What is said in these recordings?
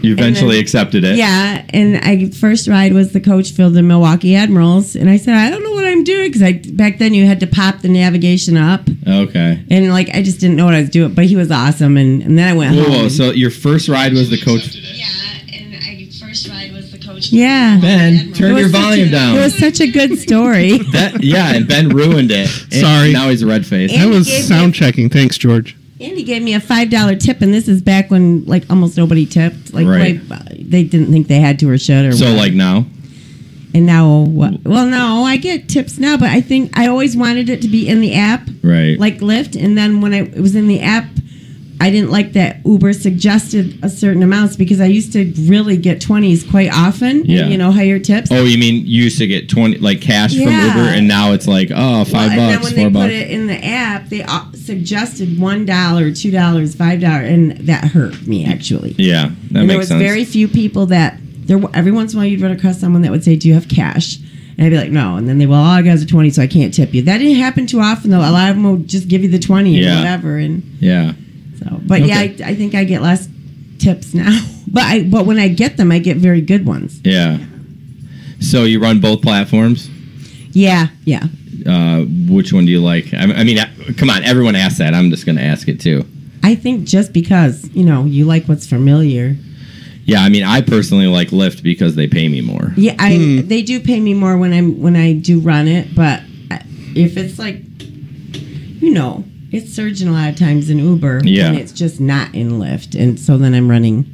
You eventually accepted it. Yeah, and I first ride was the coach filled the Milwaukee Admirals, and I said, I don't know what I'm doing, because back then you had to pop the navigation up. Okay. And like I just didn't know what I was doing, but he was awesome, and then I went home. Whoa, so your first ride was the coach? Yeah, and I first ride was the coach. Yeah. Ben, turn your volume down. It was such a good story. Yeah, and Ben ruined it. Sorry. Now he's red faced. That was sound checking. Thanks, George. And he gave me a $5 tip, and this is back when like almost nobody tipped. Like Right. they didn't think they had to or should or. So whatever. like now? And now what? Well, no, I get tips now, but I think I always wanted it to be in the app, Right. like Lyft. And then when it was in the app, I didn't like that Uber suggested a certain amounts, because I used to really get 20s quite often. Yeah. You know, higher tips. Oh, you mean you used to get 20 like cash from Yeah. Uber, and now it's like, oh, $5, And then when they $4. put it in the app, they suggested $1, $2, $5, and that hurt me actually. Yeah, that And there makes was sense. very few people that every once in a while you'd run across someone that would say, "Do you have cash?" And I'd be like, "No." And then all I got is a 20, so I can't tip you. That didn't happen too often though. A lot of them would just give you the 20 or whatever. And yeah. so, but yeah, I think I get less tips now. But when I get them, I get very good ones. Yeah. So you run both platforms? Yeah. Which one do you like? I mean, come on, everyone asks that. I'm just going to ask it too. I think just because you like what's familiar. Yeah, I mean, I personally like Lyft because they pay me more. Yeah, they do pay me more when I do run it, but if it's like, it's surging a lot of times in Uber, Yeah. and it's just not in Lyft, and so then I'm running.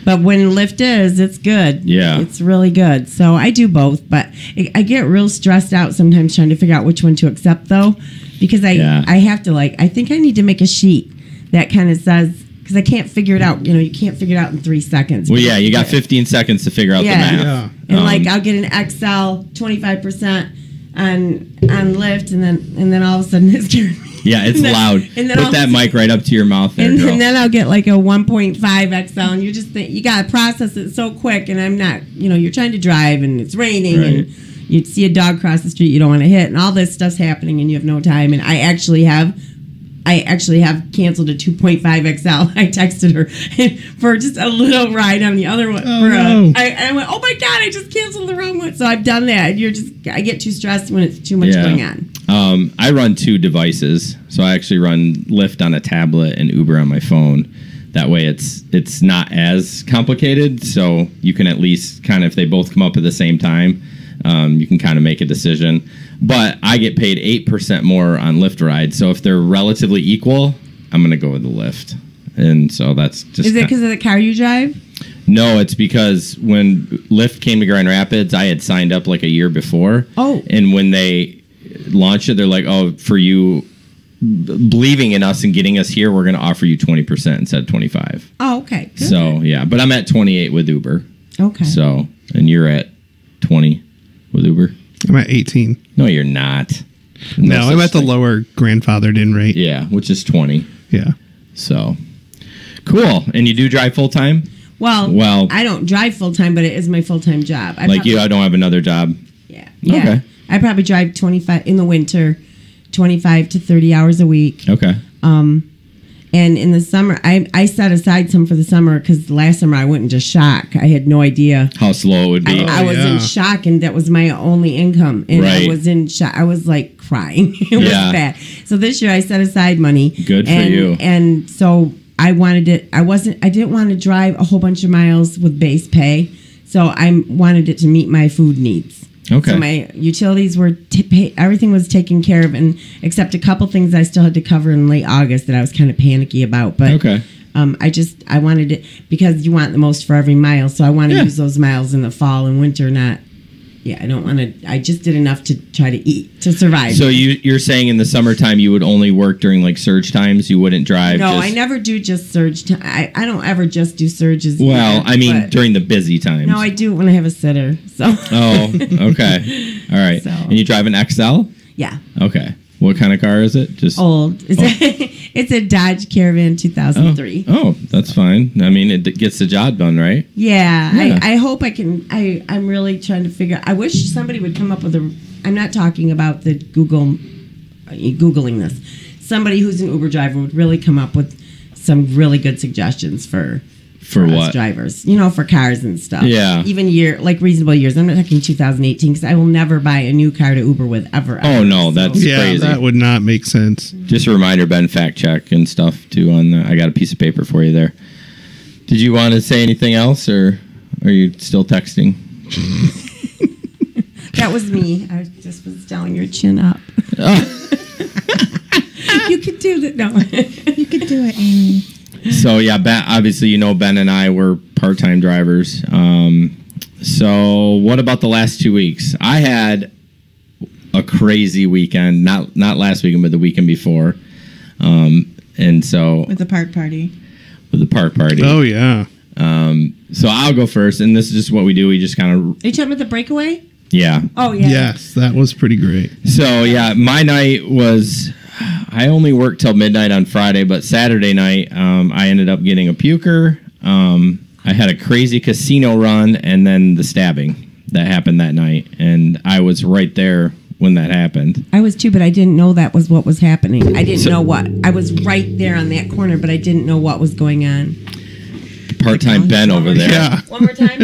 But when Lyft is, it's good. Yeah. It's really good. So I do both, but I get real stressed out sometimes trying to figure out which one to accept, though, because I have to, I think I need to make a sheet that kind of says, because I can't figure it out. You can't figure it out in 3 seconds. Well, yeah, you got 15 seconds to figure out the math. Yeah. And I'll get an Excel 25% on Lyft, and then all of a sudden it's scaring me. Yeah, it's loud. And then Put that mic right up to your mouth there, girl. And then I'll get like a 1.5 Excel, and you just think you gotta process it so quick. And I'm not, you're trying to drive, and it's raining, Right. and you see a dog cross the street you don't want to hit, and all this stuff's happening, and you have no time. And I actually have canceled a 2.5 XL. I texted her for just a little ride on the other one. no. I went, oh my God, I just canceled the wrong one. So I've done that. I get too stressed when it's too much going on. I run 2 devices. So I actually run Lyft on a tablet and Uber on my phone. That way it's not as complicated. So you can at least kind of, if they both come up at the same time, you can kind of make a decision. But I get paid 8% more on Lyft rides. So if they're relatively equal, I'm going to go with the Lyft. And so that's just... Is it because of the car you drive? No, it's because when Lyft came to Grand Rapids, I had signed up like a year before. Oh. And when they launched it, they're like, oh, for you believing in us and getting us here, we're going to offer you 20% instead of 25%. Oh, okay. Good. So, yeah. But I'm at 28 with Uber. Okay. So, and you're at 20 with Uber? I'm at 18. No, you're not. No, I'm such at the thing. lower grandfathered in rate. Yeah, which is 20. Yeah. So, cool. And you do drive full time? Well, I don't drive full time, but it is my full time job. I don't have another job? Yeah. Okay. I probably drive 25 in the winter, 25 to 30 hours a week. Okay. And in the summer, I set aside some for the summer because last summer I went into shock. I had no idea How slow it would be. I was in shock, and that was my only income. And Right. I was in shock. I was like crying. It was Yeah. bad. So this year I set aside money. Good for you. And so I wanted it. I didn't want to drive a whole bunch of miles with base pay. So I wanted it to meet my food needs. Okay. So my utilities were everything was taken care of, and except a couple things I still had to cover in late August that I was kind of panicky about. But Okay. I wanted it because you want the most for every mile. So I want to use those miles in the fall and winter. I don't want to. I just did enough to try to eat to survive. So you're saying in the summertime you would only work during like surge times? You wouldn't drive? No, I never do just surge. I don't ever just do surges. Well, either, I mean but- during the busy times. No, I do when I have a sitter. So. Oh, okay. All right. So. And you drive an XL? Yeah. Okay. What kind of car is it? Just Old. It's a Dodge Caravan 2003. Oh, that's fine. I mean, it gets the job done, right? Yeah. Yeah. I hope I can. I'm really trying to figure. I wish somebody would come up with a. I'm not talking about the Googling this. Somebody who's an Uber driver would really come up with some really good suggestions for For us what? drivers, for cars and stuff. Yeah. Even reasonable years. I'm not talking 2018 because I will never buy a new car to Uber with ever. Oh no, that's Yeah, crazy. that would not make sense. Just a reminder, Ben, fact check and stuff too. On I got a piece of paper for you there. Did you want to say anything else, or are you still texting? That was me. I just was telling your chin up. You could do that. No, You could do it, Amy. So yeah, Ben, obviously Ben and I were part-time drivers. So what about the last 2 weeks? I had a crazy weekend. Not last weekend, but the weekend before. And so With the park party. with the park party. Oh yeah. So I'll go first, and this is just what we do. We just kind of Are you talking about the breakaway? yeah. Oh yeah. Yes, that was pretty great. So yeah, my night was. I only worked till midnight on Friday, but Saturday night I ended up getting a puker. I had a crazy casino run, and then the stabbing that happened that night, and I was right there when that happened. I was too, but I didn't know that was what was happening. I didn't know what. I was right there on that corner, but I didn't know what was going on. Part-time Ben over there. Yeah. One more time.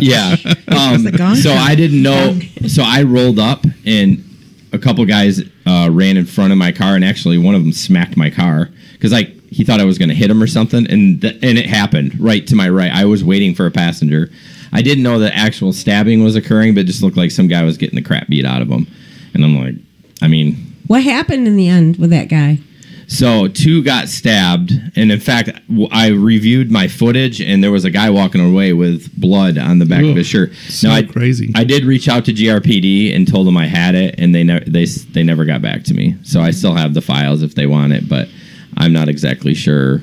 Yeah. the gong So show. I didn't know. So I rolled up, and a couple guys ran in front of my car, and actually one of them smacked my car because he thought I was going to hit him or something, and it happened right to my right. I was waiting for a passenger. I didn't know that actual stabbing was occurring, but it just looked like some guy was getting the crap beat out of him. And I'm like, What happened in the end with that guy? so 2 got stabbed, and in fact, I reviewed my footage, and there was a guy walking away with blood on the back of his shirt. So crazy. I did reach out to GRPD and told them I had it, and they never got back to me. So I still have the files if they want it, but I'm not exactly sure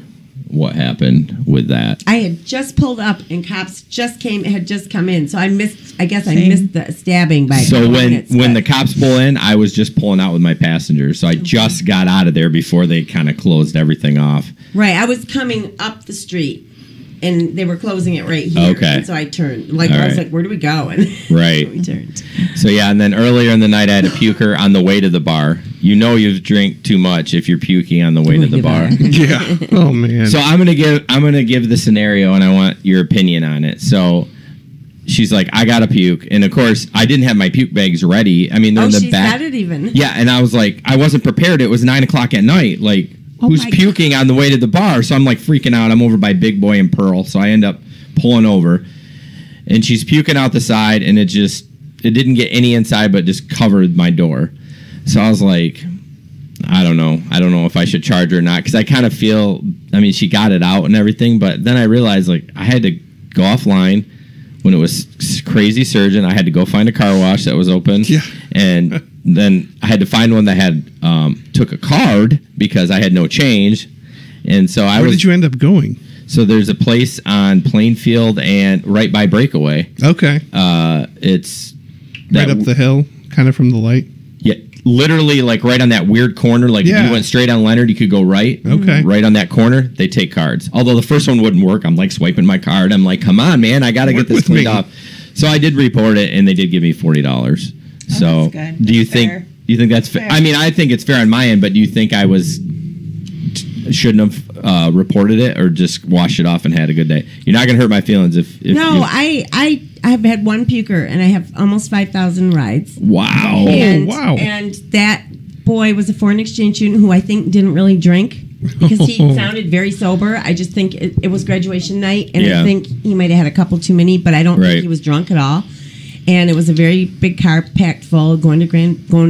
what happened with that. I had just pulled up and cops had just come in, so I missed. I guess I Same. missed the stabbing by. So minutes, when the but- cops pull in, I was just pulling out with my passengers. So I just got out of there before they kind of closed everything off. right, I was coming up the street, and they were closing it right here. Okay. And so I turned. I was right. like, "Where do we go?" And Right. we turned. So yeah, and then earlier in the night I had a puker on the way to the bar. You've drank too much if you're puking on the way to the bar. Yeah. Oh man. So I'm gonna give the scenario, and I want your opinion on it. So she's like, I got to puke, and of course I didn't have my puke bags ready. I mean, they're in the she back. said it even. Yeah, and I was like, I wasn't prepared. It was 9:00 at night. Like, Oh who's my puking on the way to the bar? So I'm like freaking out. I'm over by Big Boy and Pearl, so I end up pulling over, and she's puking out the side, and it didn't get any inside, but just covered my door. So I was like, I don't know if I should charge her or not, because I kind of feel, she got it out and everything, but then I realized I had to go offline when it was crazy surging. I had to go find a car wash that was open, Yeah. and then I had to find one that had took a card because I had no change, and so Where did you end up going? So there's a place on Plainfield and right by Breakaway. Okay. It's Right up the hill, kind of from the light. Yeah, literally right on that weird corner. If Yeah. you went straight on Leonard, you could go right. Okay. Right on that corner, they take cards. Although the first one wouldn't work. I'm swiping my card. I'm like, come on, man, I got to get Work this with cleaned me. off. So I did report it, and they did give me $40. So that's good. do you That's think? fair. Do you think that's fair? Fair. I think it's fair on my end, but do you think I shouldn't have reported it or just washed it off and had a good day? You're not gonna hurt my feelings if No, you, I've had one puker, and I have almost 5,000 rides. wow. And, wow. And that boy was a foreign exchange student who I think didn't really drink because he sounded very sober. I just think it was graduation night, and Yeah. I think he might have had a couple too many, but I don't Right. think he was drunk at all. And it was a very big car packed full, going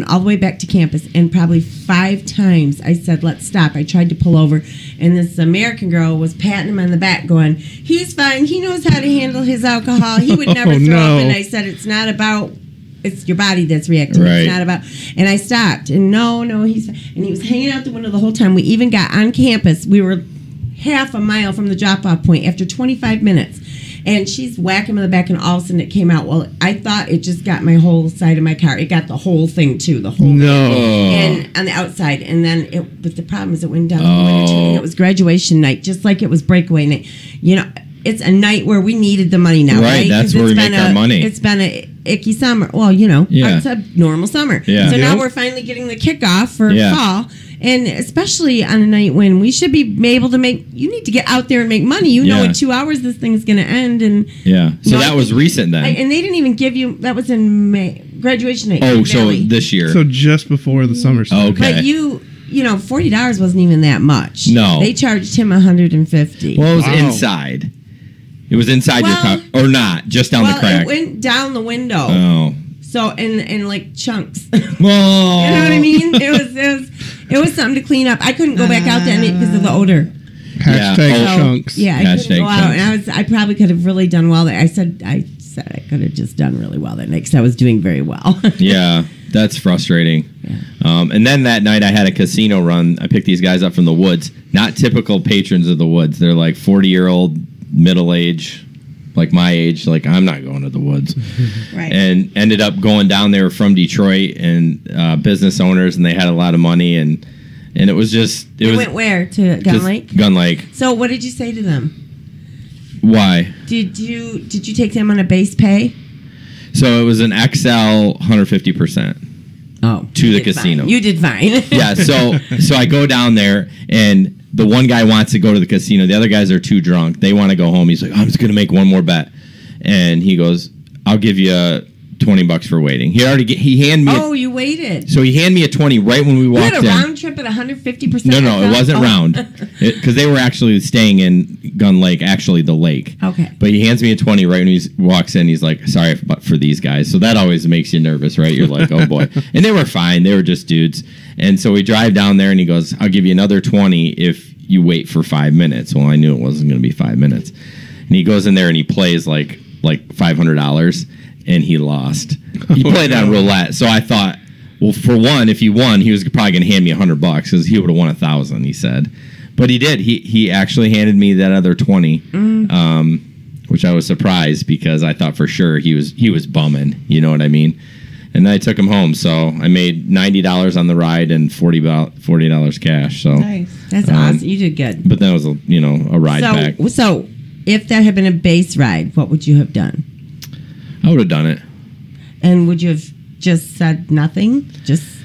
all the way back to campus. And probably 5 times I said, "Let's stop." I tried to pull over, and this American girl was patting him on the back, going, "He's fine. He knows how to handle his alcohol. He would never Oh, throw no. up." And I said, "It's not about. It's your body that's reacting. Right. It's not about." And I stopped, and no, he was hanging out the window the whole time. We even got on campus. We were half a mile from the drop-off point after 25 minutes. And she's whacking him in the back, and all of a sudden it came out. Well, I thought it just got my whole side of my car. It got the whole thing, too. The whole No. thing. And on the outside. And then but the problem is it went down the winter, too. And it was graduation night, just like it was breakaway night. It's a night where we needed the money now, Right, right? that's 'Cause where we it's make been our money. It's been a icky summer. Well, Yeah. it's a normal summer. Yeah. So now Yep. we're finally getting the kickoff for Yeah. fall. And especially on a night when we should be able to you need to get out there and make money. You know, in 2 hours this thing is going to end. And so that was recent then. And they didn't even give you. That was in May, graduation night. Oh, so this year. So just before the summer started. Okay. But you know, $40 wasn't even that much. No, they charged him $150. Well, it was inside. It was inside your car, or not? Just down the crack. It went down the window. Oh. So in like chunks. Whoa. You know what I mean? It was something to clean up. I couldn't go back out there because of the odor. Hashtag chunks. Yeah, I couldn't go out, and I probably could have really done well. I said I could have just done really well that night because I was doing very well. Yeah, that's frustrating. Yeah. And then that night I had a casino run. I picked these guys up from the woods. Not typical patrons of the woods. They're like 40-year-old, middle age, like my age. Like, I'm not going to the woods. Right. And ended up going down there from Detroit, and business owners, and they had a lot of money, and it was just went where? To Gun Lake? Gun Lake. So what did you say to them? Why? Did you take them on a base pay? So it was an XL 150%. Oh, to the casino. Fine. You did fine. Yeah, so I go down there, and the one guy wants to go to the casino. The other guys are too drunk. They want to go home. He's like, I'm just going to make one more bet. And he goes, I'll give you $20 for waiting. He handed me. Oh, you waited. So he handed me a 20 right when we walked in. You had a round trip at 150%? No, it wasn't round. Because they were actually staying in Gun Lake, actually the lake. Okay. But he hands me a 20 right when he walks in. He's like, sorry for these guys. So that always makes you nervous, right? You're like, oh boy. And they were fine. They were just dudes. And so we drive down there, and he goes, I'll give you another 20 if you wait for 5 minutes. Well, I knew it wasn't going to be 5 minutes. And he goes in there and he plays like $500, and he lost. He played on roulette. So I thought, well, for one, if he won, he was probably going to hand me $100 because he would have won 1,000. He said, but he did. He actually handed me that other 20, which I was surprised because I thought for sure he was bumming. You know what I mean? And then I took him home. So I made $90 on the ride and $40 cash. So nice. That's awesome. You did good. But then it was a ride back. So if that had been a base ride, what would you have done? I would have done it. And would you have just said nothing?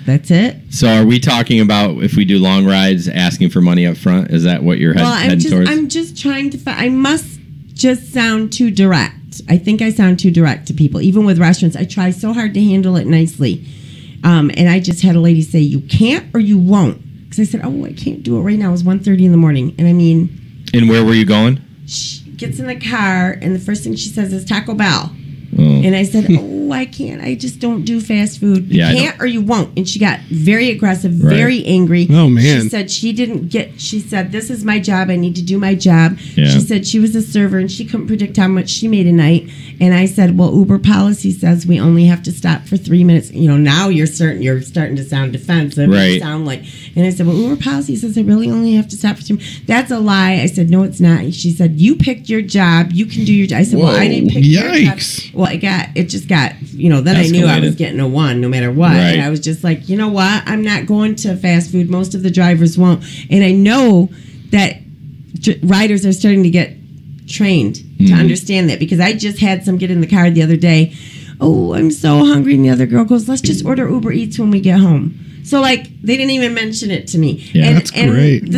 That's it? So are we talking about if we do long rides, asking for money up front? Is that what you're heading towards? I'm just trying to find... I must just sound too direct. I think I sound too direct to people. Even with restaurants, I try so hard to handle it nicely. And I just had a lady say, you can't or you won't. Because I said, oh, I can't do it right now. It was 1:30 in the morning. And I mean... And where were you going? She gets in the car, and the first thing she says is Taco Bell. Oh. And I said, oh, I can't. I just don't do fast food. You can't or you won't. And she got very aggressive, very angry. Oh, man. She said she said, this is my job. I need to do my job. Yeah. She said she was a server, and she couldn't predict how much she made a night. And I said, well, Uber policy says we only have to stop for 3 minutes. Now you're starting to sound defensive. Right. You sound like, and I said, well, Uber policy says I really only have to stop for 3 minutes. That's a lie. I said, no, it's not. She said, you picked your job. You can do your job. I said, well, I didn't pick your job. Well, it just got, then I knew I was getting a 1 no matter what. Right. And I was just like, you know what? I'm not going to fast food. Most of the drivers won't. And I know that riders are starting to get trained to understand that, because I just had some get in the car the other day. Oh, I'm so hungry. And the other girl goes, let's just order Uber Eats when we get home. So, they didn't even mention it to me. Yeah, that's great.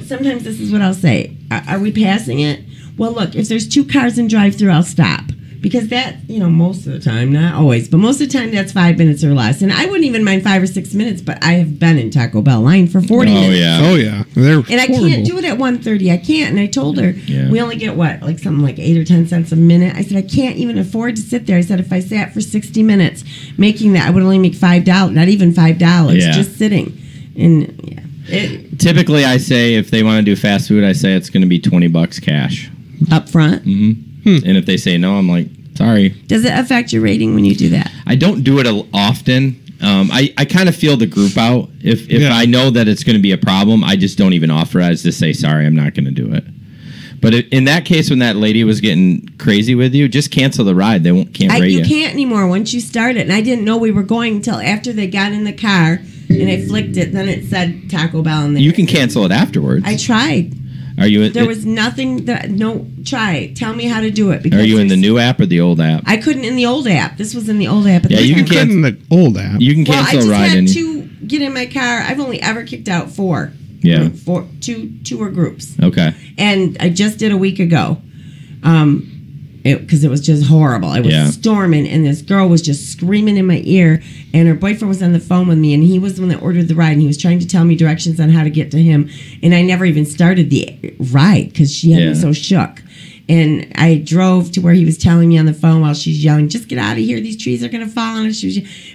Sometimes this is what I'll say. Are we passing it? Well, look, if there's 2 cars in drive-thru, I'll stop. Because that, most of the time, not always, but most of the time that's 5 minutes or less. And I wouldn't even mind 5 or 6 minutes, but I have been in Taco Bell line for 40 minutes. Oh, yeah. They're and I can't do it at 1:30. I can't. And I told her, we only get something like 8 or 10 cents a minute. I said, I can't even afford to sit there. I said, if I sat for 60 minutes making that, I would only make $5, not even $5, just sitting. And typically I say if they want to do fast food, I say it's going to be $20 cash. Up front? Mm-hmm. And if they say no, I'm like, sorry. Does it affect your rating when you do that? I don't do it often. I kind of feel the group out. If I know that it's going to be a problem, I just don't even offer it. I just say, sorry, I'm not going to do it. But in that case, when that lady was getting crazy with you, just cancel the ride. They can't rate you. You can't anymore once you start it. And I didn't know we were going until after they got in the car and I flicked it. Then it said Taco Bell in there. You can cancel it afterwards. I tried. Are you? There was nothing try it. Tell me how to do it. Are you in the new app or the old app? I couldn't in the old app. This was in the old app. Yeah, you can cancel in the old app. You can cancel a ride. I just had 2 get in my car. I've only ever kicked out 4. Yeah. Two were groups. Okay. And I just did a week ago. Because it was just horrible. It was storming, and this girl was just screaming in my ear, and her boyfriend was on the phone with me, and he was the one that ordered the ride, and he was trying to tell me directions on how to get to him, and I never even started the ride because she had me so shook. And I drove to where he was telling me on the phone while she's yelling, just get out of here, these trees are going to fall on us.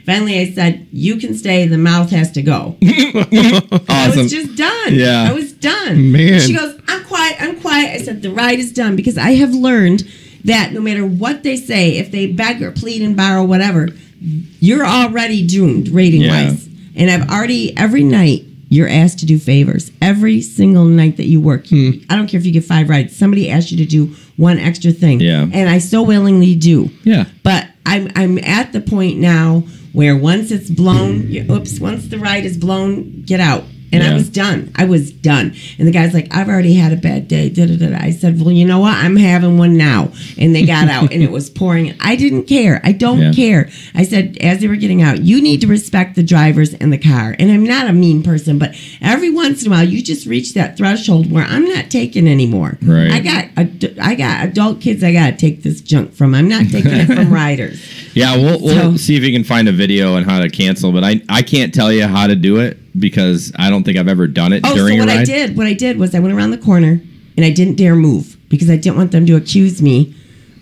Finally, I said, you can stay, the mouth has to go. Awesome. I was just done. Yeah. I was done. Man. And she goes, I'm quiet. I said, the ride is done, because I have learned that no matter what they say, if they beg or plead and borrow whatever, you're already doomed rating-wise. And I've already, every night, you're asked to do favors. Every single night that you work. I don't care if you get 5 rides. Somebody asks you to do one extra thing. Yeah. And I so willingly do. Yeah. But I'm at the point now where once it's blown, once the ride is blown, get out. And I was done. And the guy's like, I've already had a bad day. I said, well, you know what? I'm having one now. And they got out, and it was pouring. I didn't care. I don't care. I said, as they were getting out, you need to respect the drivers and the car. And I'm not a mean person, but every once in a while, you just reach that threshold where I'm not taking anymore. Right. I got adult kids I got to take this junk from. I'm not taking it from riders. Yeah, we'll see if you can find a video on how to cancel, but I can't tell you how to do it because I don't think I've ever done it during a ride. What I did was I went around the corner and I didn't dare move because I didn't want them to accuse me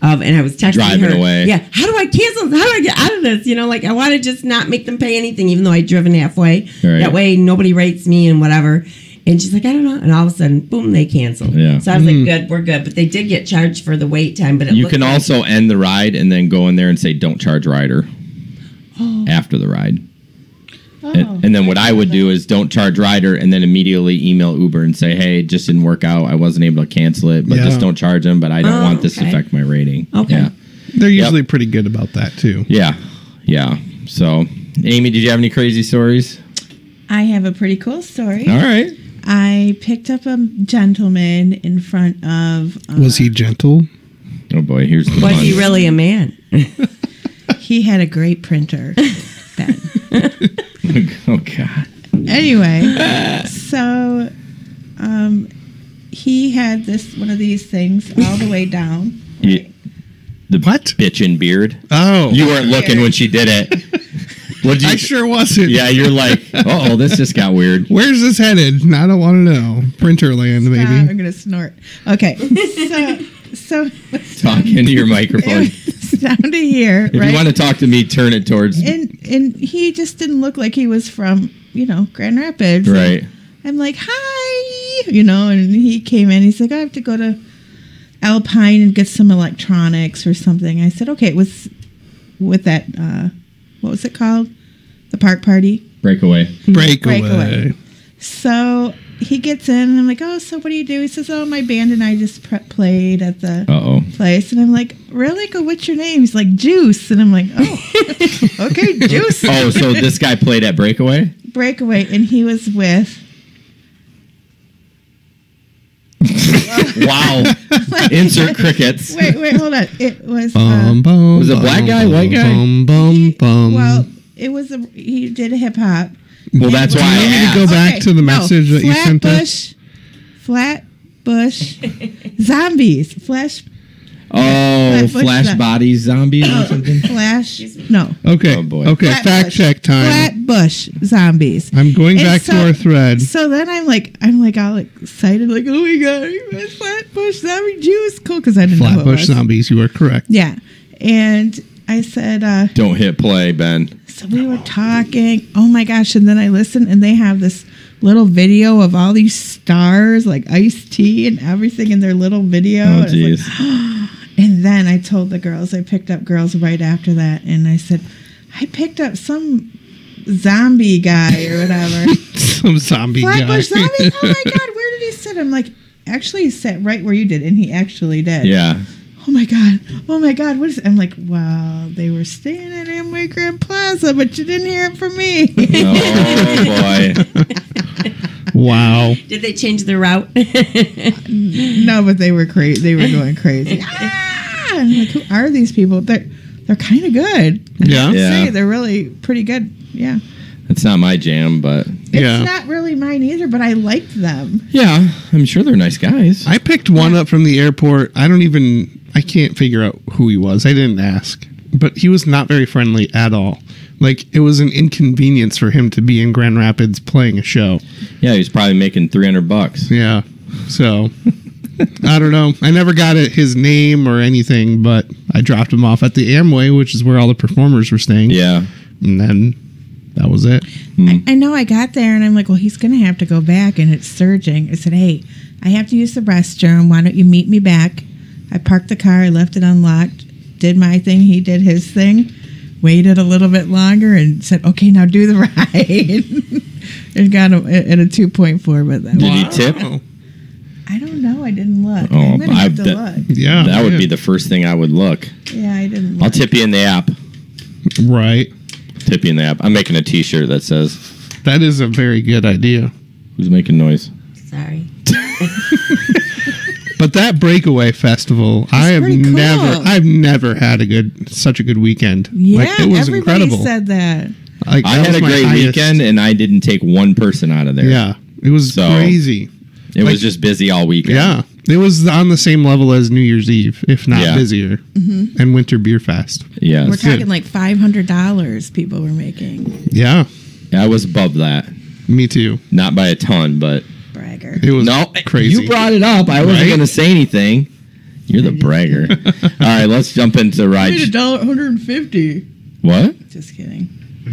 of, and I was texting driving her. Away. Yeah, how do I cancel? How do I get out of this? I want to just not make them pay anything, even though I'd driven halfway. Right. That way nobody rates me and whatever. And she's like, I don't know. And all of a sudden, boom, they canceled. Yeah. So I was like, good, we're good. But they did get charged for the wait time. But you can also end the ride and then go in there and say, don't charge rider after the ride. And then what I would do is don't charge rider and then immediately email Uber and say, hey, it just didn't work out. I wasn't able to cancel it, but just don't charge them. But I don't want this to affect my rating. Okay. Yeah. They're usually pretty good about that, too. Yeah. Yeah. So, Amy, did you have any crazy stories? I have a pretty cool story. All right. I picked up a gentleman in front of... Was he gentle? Oh, boy. Here's the Was fun. he really a man? He had a great printer, Ben. Oh, God. Anyway, so he had one of these things all the way down. Right? The what? Bitchin' beard. Oh. You weren't looking when she did it. I sure wasn't. Yeah, you're like, uh-oh, this just got weird. Where's this headed? I don't want to know. Printer land, maybe. I'm going to snort. Okay. So Talk into your microphone. It's down to here. If you want to talk to me, turn it towards... And he just didn't look like he was from, Grand Rapids. Right. And I'm like, hi, and he came in. He's like, I have to go to Alpine and get some electronics or something. I said, okay, it was with that, what was it called? The park party? Breakaway. Breakaway. So he gets in, and I'm like, oh, so what do you do? He says, oh, my band and I just played at the place. And I'm like, really? Go, what's your name? He's like, Juice. And I'm like, oh, okay, Juice. Oh, so this guy played at Breakaway? Breakaway, and he was with... Wow. Insert crickets. Wait, hold on. It was... was it a black guy, white guy? Well, it was he did hip hop. Well, that's why I need to go back to the message that you sent us. Flatbush zombies. Flash bodies zombies or something? No. Okay. Oh, boy. Okay, fact check time. Flatbush zombies. I'm going back to our thread. So then I'm like all excited, like, oh my god, Flatbush zombie juice, cool, because I didn't know what it was. Flatbush zombies, you are correct. Yeah. And I said, don't hit play, Ben. So we were talking. Oh my gosh. And then I listened, and they have this little video of all these stars, like Ice-T and everything in their little video. Oh, jeez. And then I told the girls, I picked up girls right after that, and I said, I picked up some zombie guy or whatever. Some zombie Flatbush guy. zombies? Oh my God, where did he sit? I'm like, actually, he sat right where you did, and he actually did. Yeah. Oh my God, what is it? I'm like, wow, they were staying at Amway Grand Plaza, but you didn't hear it from me. Oh, boy. Wow. Did they change their route? No, but they were crazy. They were going crazy. I'm like, who are these people? They're kind of good. Yeah. Say they're really pretty good. Yeah. It's not my jam, but It's not really mine either, but I liked them. yeah, I'm sure they're nice guys. I picked one up from the airport. I can't figure out who he was. I didn't ask. But he was not very friendly at all. Like, it was an inconvenience for him to be in Grand Rapids playing a show. Yeah, he's probably making $300. Yeah. So, I don't know. I never got his name or anything, but I dropped him off at the Amway, which is where all the performers were staying. Yeah. And then that was it. I know I got there and I'm like, well, he's going to have to go back and it's surging. I said, hey, I have to use the restroom. Why don't you meet me back? I parked the car. I left it unlocked. Did my thing. He did his thing. Waited a little bit longer and said, okay, now do the ride. It got him at a 2.4. But that Did he tip? I don't know. I didn't look. Oh, I'm going to have to look. Yeah. That would be the first thing I would look. Yeah, I didn't look. I'll tip you in the app. Right. Tip you in the app. I'm making a T-shirt that says, That is a very good idea. "Who's making noise?" Sorry. But that breakaway festival, I've pretty cool. never had such a good weekend. Yeah, Like, it was everybody incredible. said that. Like, I that had was a my great highest- weekend, and I didn't take one person out of there. Yeah, it was So- crazy. It Like- was just busy all weekend. Yeah, it was on the same level as New Year's Eve, if not Yeah. busier, and Winter Beer Fest. Yes. We're talking good. like $500 people were making. Yeah, I was above that. me too. Not by a ton, but Bragger. It was no, crazy. you brought it up. I wasn't Right? going to say anything. You're the bragger. All right, let's jump into ride. $150. What? Just kidding.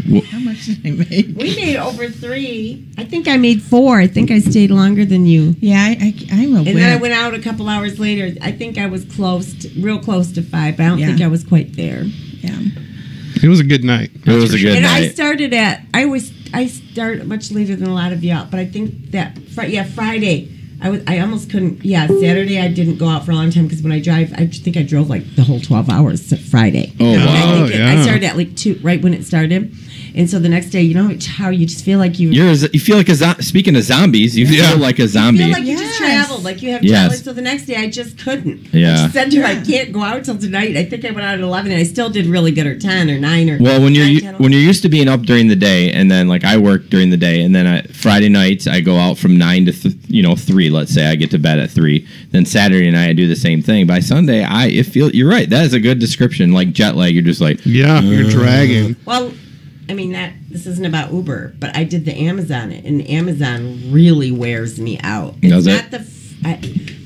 Wha- How much did I make? We made over 3. I think I made 4. I think I stayed longer than you. Yeah, I'm a And then I whip. went out a couple hours later. I think I was real close to 5, but I don't Yeah. think I was quite there. Yeah. It was a good night. It was a good And I night. started I start much later than a lot of y'all, but I think that Friday I almost couldn't. Yeah, Saturday I didn't go out for a long time because when I drive, I think I drove like the whole 12 hours Friday. Oh, And wow. I started at like 2 right when it started, and so the next day, you know how you just feel like you. You feel like speaking of zombies, you feel like a zombie. You feel like you just Yes. traveled, like you have Yes. traveled. So the next day, I just couldn't. Yeah. I just said to her, I can't go out till tonight. I think I went out at 11, and I still did really good, or 10, or 9, or. Well, when 9, you're 10, when you're used to being up during the day, and then like I work during the day, and then Friday nights I go out from 9 to 3. Let's say I get to bed at 3. Then Saturday night I do the same thing. By Sunday, you're right. That is a good description. Like jet lag, you're just like Yeah, you're dragging. Well, I mean this isn't about Uber, but I did the Amazon, and Amazon really wears me out. It's Does it? not the.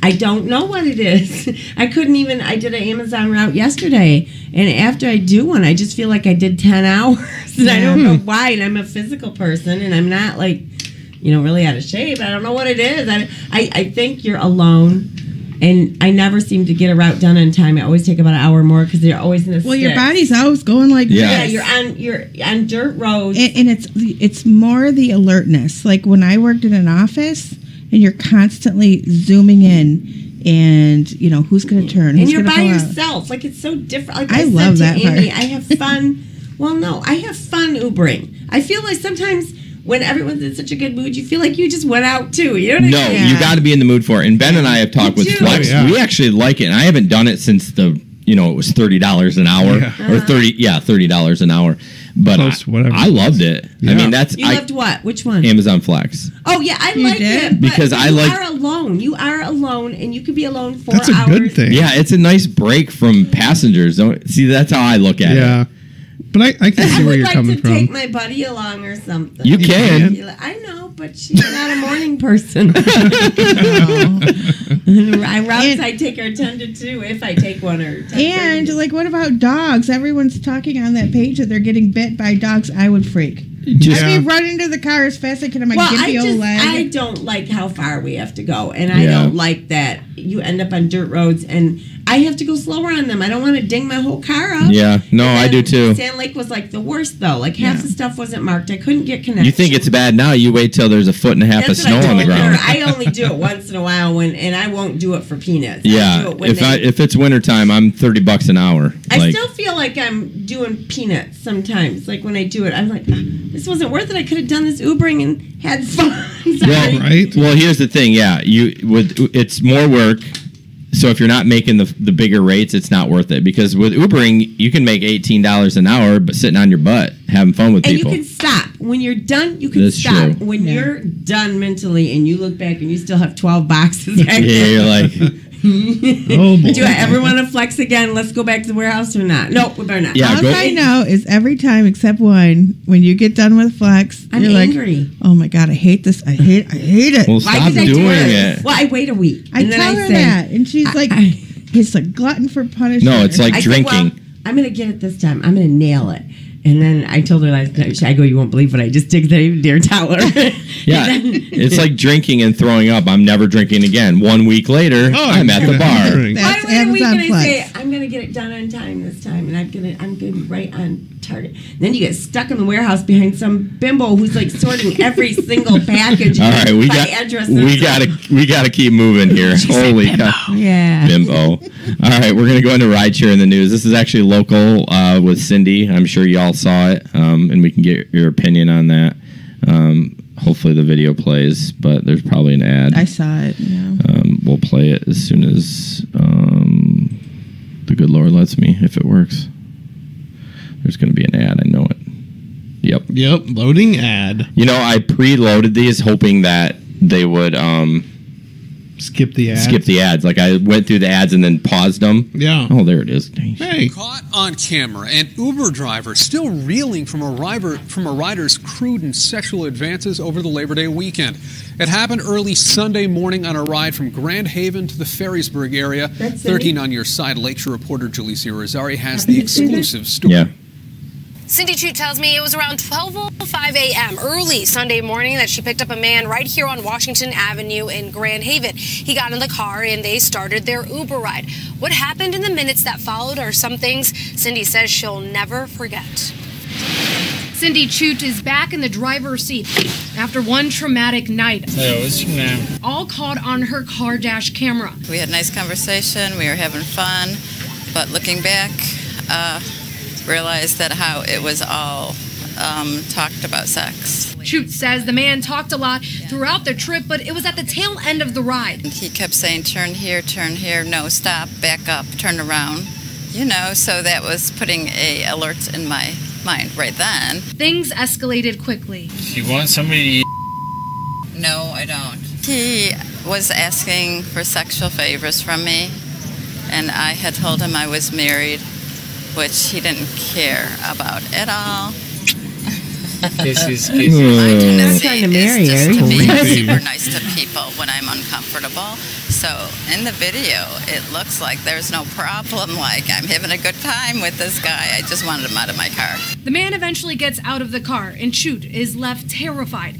I don't know what it is. I couldn't even. I did an Amazon route yesterday, and after I do one, I just feel like I did 10 hours, and I don't know why. And I'm a physical person, and I'm not like, really out of shape. I don't know what it is. I think you're alone. And I never seem to get a route done on time. I always take about an hour more because they're always in a. Well, your sticks. body's always going like Yeah. Yeah, this. you're on dirt roads. And it's more the alertness. Like when I worked in an office, and you're constantly zooming in, and who's going to turn, and who's you're gonna by pull out. yourself. Like it's so different. Like I I, love said that to Amy, part. I have fun. Well, no, I have fun Ubering. I feel like sometimes when everyone's in such a good mood, you feel like you just went out too. You know what I No, mean? you got to be in the mood for it. And Ben and I have talked with do. Flex. Oh, yeah. We actually like it. And I haven't done it since it was $30 an hour or $30 an hour. But Close, whatever. I loved it. Yeah. I mean, that's You loved what? Which one? Amazon Flex. Oh yeah, I You like did? it but Because I you like- are alone. You are alone, and you could be alone 4 That's a hours. good thing. Yeah, it's a nice break from passengers. See, that's how I look at it. Yeah. But I can I see where would you're like coming to from. take my buddy along or something. You can. I know, but she's not a morning person. Routes I take are 10 to 2 if I take one or 10 And like, what about dogs? Everyone's talking on that page that they're getting bit by dogs. I would freak. Just, I'd be running to the car as fast as I can on my Well, gimpy old leg. I don't like how far we have to go, and I Yeah. don't like that you end up on dirt roads, and I have to go slower on them. I don't want to ding my whole car up. yeah, no, And I do then too. Sand Lake was like the worst though. Like half Yeah. the stuff wasn't marked. I couldn't get connected. You think it's bad now? You wait till there's a foot and a half That's of what snow I on the told her. ground. I only do it once in a while and I won't do it for peanuts. I Yeah, do it when if it's wintertime, I'm $30 an hour. I still feel like I'm doing peanuts sometimes. Like when I do it, I'm like, this wasn't worth it. I could have done this Ubering and had fun. Sorry. Well, Right? Well, here's the thing. Yeah, it's more work. So if you're not making the bigger rates, it's not worth it, because with Ubering you can make $18 an hour, but sitting on your butt having fun with people. And you can stop when you're done. You can That's stop true. when you're done mentally, and you look back and you still have 12 boxes. Yeah, you're like, Oh boy. Do I ever want to flex again? Let's go back to the warehouse or not? No, we better not. Yeah, All go- I know is every time except one, when you get done with flex, I'm you're angry. like, "Oh my god, I hate this! I hate it!" well, Why stop did I do doing it? it. Well, I wait a week. I and then tell her say, that, and she's like, "It's a glutton for punishment." No, it's like I said, drinking. well, I'm going to get it this time. I'm going to nail it. And then I told her last night, I go, you won't believe what I just did. I dare tell her. Yeah, it's like drinking and throwing up. I'm never drinking again. 1 week later, I'm at the bar. Drink. Why That's wait a week Amazon and I say, Flex. I'm going to get it done on time this time, and I'm gonna be right on target. Then you get stuck in the warehouse behind some bimbo who's like sorting every single package. All right, we by got address. we got to keep moving here. Holy cow. Yeah. Bimbo. All right, we're going to go into rideshare in the news. This is actually local with Cindy. I'm sure y'all saw it, and we can get your opinion on that. Hopefully the video plays, but there's probably an ad. I saw it. Yeah. We'll play it as soon as the good Lord lets me, if it works. There's going to be an ad. I know it. Yep. Loading ad. You know, I preloaded these hoping that they would Skip the ad. skip the ads. Like I went through the ads and then paused them. Yeah. Oh, there it is. Dang. Hey. Caught on camera, an Uber driver still reeling from a rider's crude and sexual advances over the Labor Day weekend. It happened early Sunday morning on a ride from Grand Haven to the Ferrysburg area. That's 13 on your side. Lakeshore reporter Julissa Rosari has the exclusive story. Yeah. Cindy Chute tells me it was around 12:05 a.m. early Sunday morning that she picked up a man right here on Washington Avenue in Grand Haven. He got in the car and they started their Uber ride. What happened in the minutes that followed are some things Cindy says she'll never forget. Cindy Chute is back in the driver's seat after one traumatic night. All caught on her car dash camera. We had a nice conversation. We were having fun. But looking back, realized that how it was all talked about sex. Chute says the man talked a lot throughout the trip, but it was at the tail end of the ride. And he kept saying, turn here, no, stop, back up, turn around. You know, so that was putting a alert in my mind right then. Things escalated quickly. You want somebody to No, I don't. He was asking for sexual favors from me, and I had told him I was married, which he didn't care about at all. This My I'm tendency trying to marry is just her. to be Crazy. super nice to people when I'm uncomfortable. So in the video, it looks like there's no problem. Like I'm having a good time with this guy. I just wanted him out of my car. The man eventually gets out of the car, and Chute is left terrified.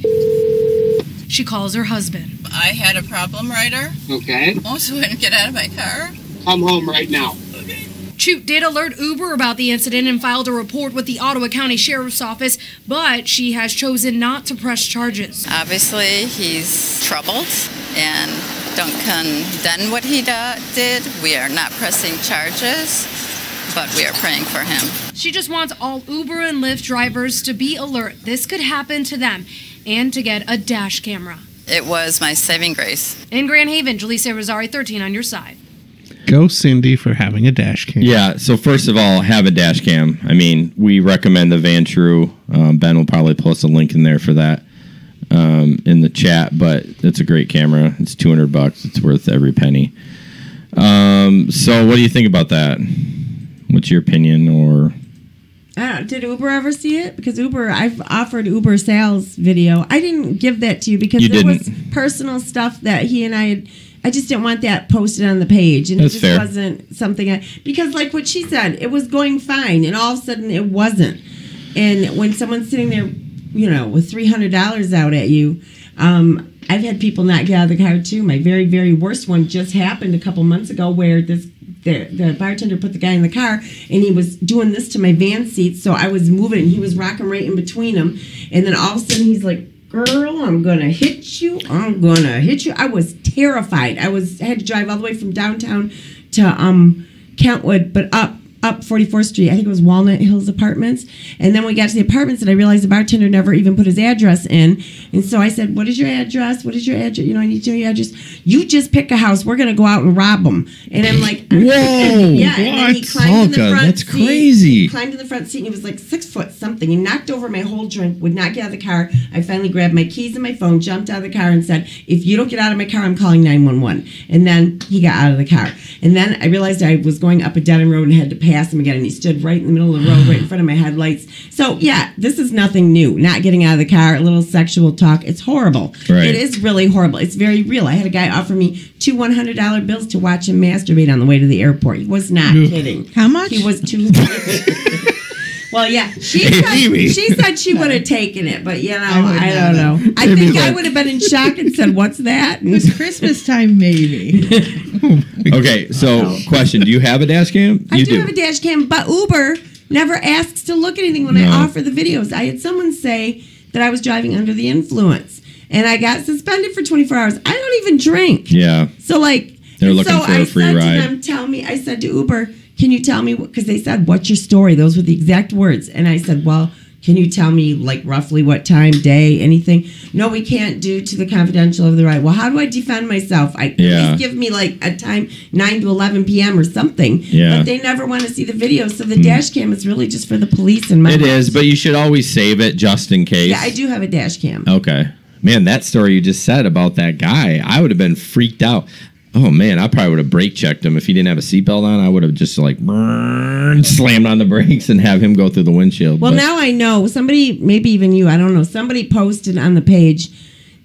She calls her husband. I had a problem, Ryder. Okay, Almost wouldn't get out of my car. come home right now. Chute did alert Uber about the incident and filed a report with the Ottawa County Sheriff's Office, but she has chosen not to press charges. Obviously, he's troubled and don't condemn what he did. We are not pressing charges, but we are praying for him. She just wants all Uber and Lyft drivers to be alert. This could happen to them, and to get a dash camera. It was my saving grace. In Grand Haven, Julissa Rosari, 13 on your side. Go Cindy for having a dash cam. Yeah, so first of all, have a dash cam. I mean, we recommend the Van True. Ben will probably post a link in there for that in the chat, but it's a great camera. It's $200. It's worth every penny. So what do you think about that? What's your opinion? Or Did Uber ever see it? Because I've offered Uber sales video. I didn't give that to you because You it was didn't. personal stuff that he and I had. I just didn't want that posted on the page, and That's it just fair. wasn't something because, like what she said, it was going fine, and all of a sudden it wasn't. And when someone's sitting there, you know, with $300 out at you, I've had people not get out of the car too. My very, very worst one just happened a couple months ago, where the bartender put the guy in the car, and he was doing this to my van seat, so I was moving, and he was rocking right in between them, and then all of a sudden he's like, "Girl, I'm gonna hit you. I'm gonna hit you." I was terrified. I had to drive all the way from downtown to Kentwood, but up up 44th Street. I think it was Walnut Hills Apartments. And then we got to the apartments, and I realized the bartender never even put his address in. And so I said, "What is your address? What is your address? I need to know your address. You just pick a house. We're going to go out and rob them." And I'm like, "Whoa, yeah." And then he climbed in the front that's seat. crazy. He climbed in the front seat, and he was like 6 foot something. He knocked over my whole drink, would not get out of the car. I finally grabbed my keys and my phone, jumped out of the car, and said, "If you don't get out of my car, I'm calling 911." And then he got out of the car. And then I realized I was going up a dead-end road and had to pass him again. And he stood right in the middle of the road, right in front of my headlights. So, yeah, this is nothing new. Not getting out of the car, a little sexual talk. It's horrible. Right. It is really horrible. It's very real. I had a guy offer me 2 $100 bills to watch him masturbate on the way to the airport. He was not kidding. How much? He was too. Well, yeah, she said she would have taken it, but I don't know. I think I would have been in shock and said, "What's that?" It was Christmas time, maybe. Okay, so question: do you have a dash cam? I do have a dash cam, but Uber never asks to look at anything when I offer the videos. I had someone say that I was driving under the influence, and I got suspended for 24 hours. I don't even drink. Yeah. So they're looking for a free ride. I said to Uber, "Can you tell me?" Because they said, "What's your story?" Those were the exact words, and I said, "Well, can you tell me roughly what time, day, anything?" "No, we can't due to the confidential of the ride." Well, how do I defend myself? At least give me a time, 9 to 11 p.m. or something. Yeah. But they never want to see the video, so the dash cam is really just for the police and my. It is, but you should always save it just in case. Yeah, I do have a dash cam. Okay. Man, that story you just said about that guy, I would have been freaked out. Oh, man, I probably would have brake checked him. If he didn't have a seatbelt on, I would have just slammed on the brakes and have him go through the windshield. Well, now I know. Somebody, maybe even you, I don't know, somebody posted on the page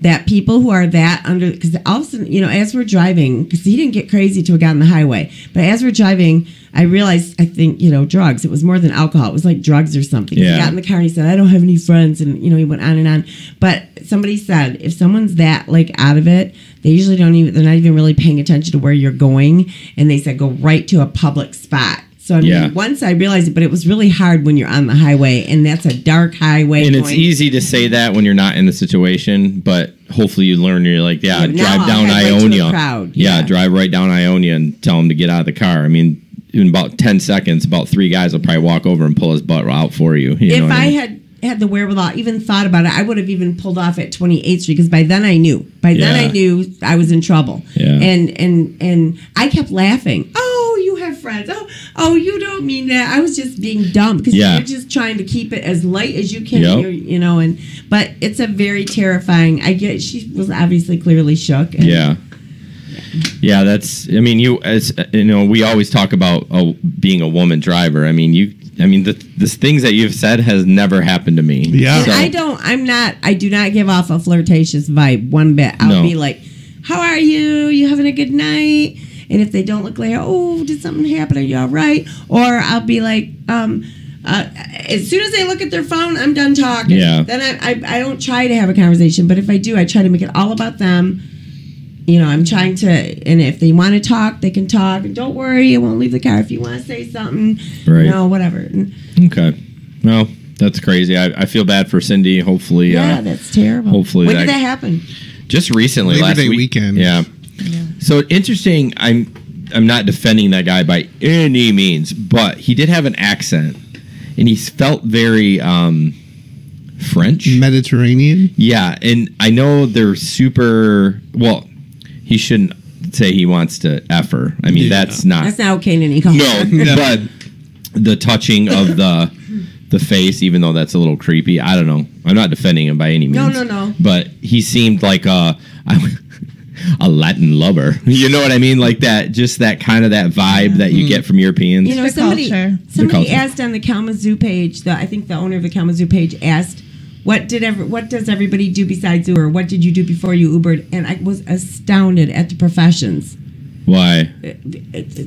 that people who are that under, because all of a sudden, as we're driving, because he didn't get crazy till we got on the highway, but as we're driving, I realized, I think, drugs. It was more than alcohol. It was like drugs or something. Yeah. He got in the car and he said, "I don't have any friends," and, he went on and on. But somebody said, if someone's that, out of it, they usually they're not even really paying attention to where you're going, and they said, go right to a public spot. So, once I realized it, but it was really hard when you're on the highway, and that's a dark highway. And it's easy to say that when you're not in the situation, but hopefully you learn. You're like, drive down Ionia. Drive right down Ionia and tell them to get out of the car. I mean, in about 10 seconds, about 3 guys will probably walk over and pull his butt out for you. If I had the wherewithal, even thought about it, I would have even pulled off at 28th Street, because by then I knew. By then I knew I was in trouble. Yeah. And I kept laughing. "Oh, you have friends. Oh, you don't mean that." I was just being dumb, because you're just trying to keep it as light as you can. Yep. But it's a very terrifying. She was obviously clearly shook. Yeah, that's. I mean, we always talk about being a woman driver. I mean, the things that you've said has never happened to me. Yeah, so, I do not give off a flirtatious vibe one bit. I'll be like, "How are you? You having a good night?" And if they don't look like, "Oh, did something happen? Are you all right?" Or I'll be like, as soon as they look at their phone, I'm done talking. Yeah. Then I don't try to have a conversation, but if I do, I try to make it all about them. I'm trying to, and if they want to talk, they can talk. And don't worry, I won't leave the car if you want to say something. Right. Whatever. Okay. Well, that's crazy. I feel bad for Cindy. Hopefully. Yeah, that's terrible. Hopefully. When did that happen? Just recently, Labor last Day weekend. Yeah. So interesting. I'm not defending that guy by any means, but he did have an accent, and he felt very French, Mediterranean. Yeah, and I know they're super. Well, he shouldn't say he wants to F her. I mean, that's not okay in any culture. No, but the touching of the face, even though that's a little creepy. I don't know. I'm not defending him by any means. No. But he seemed like a Latin lover. You know what I mean? Like that, just that kind of that vibe that you get from Europeans. Somebody asked on the Kalamazoo page, I think the owner of the Kalamazoo page asked, what does everybody do besides Uber? What did you do before you Ubered? And I was astounded at the professions. Why?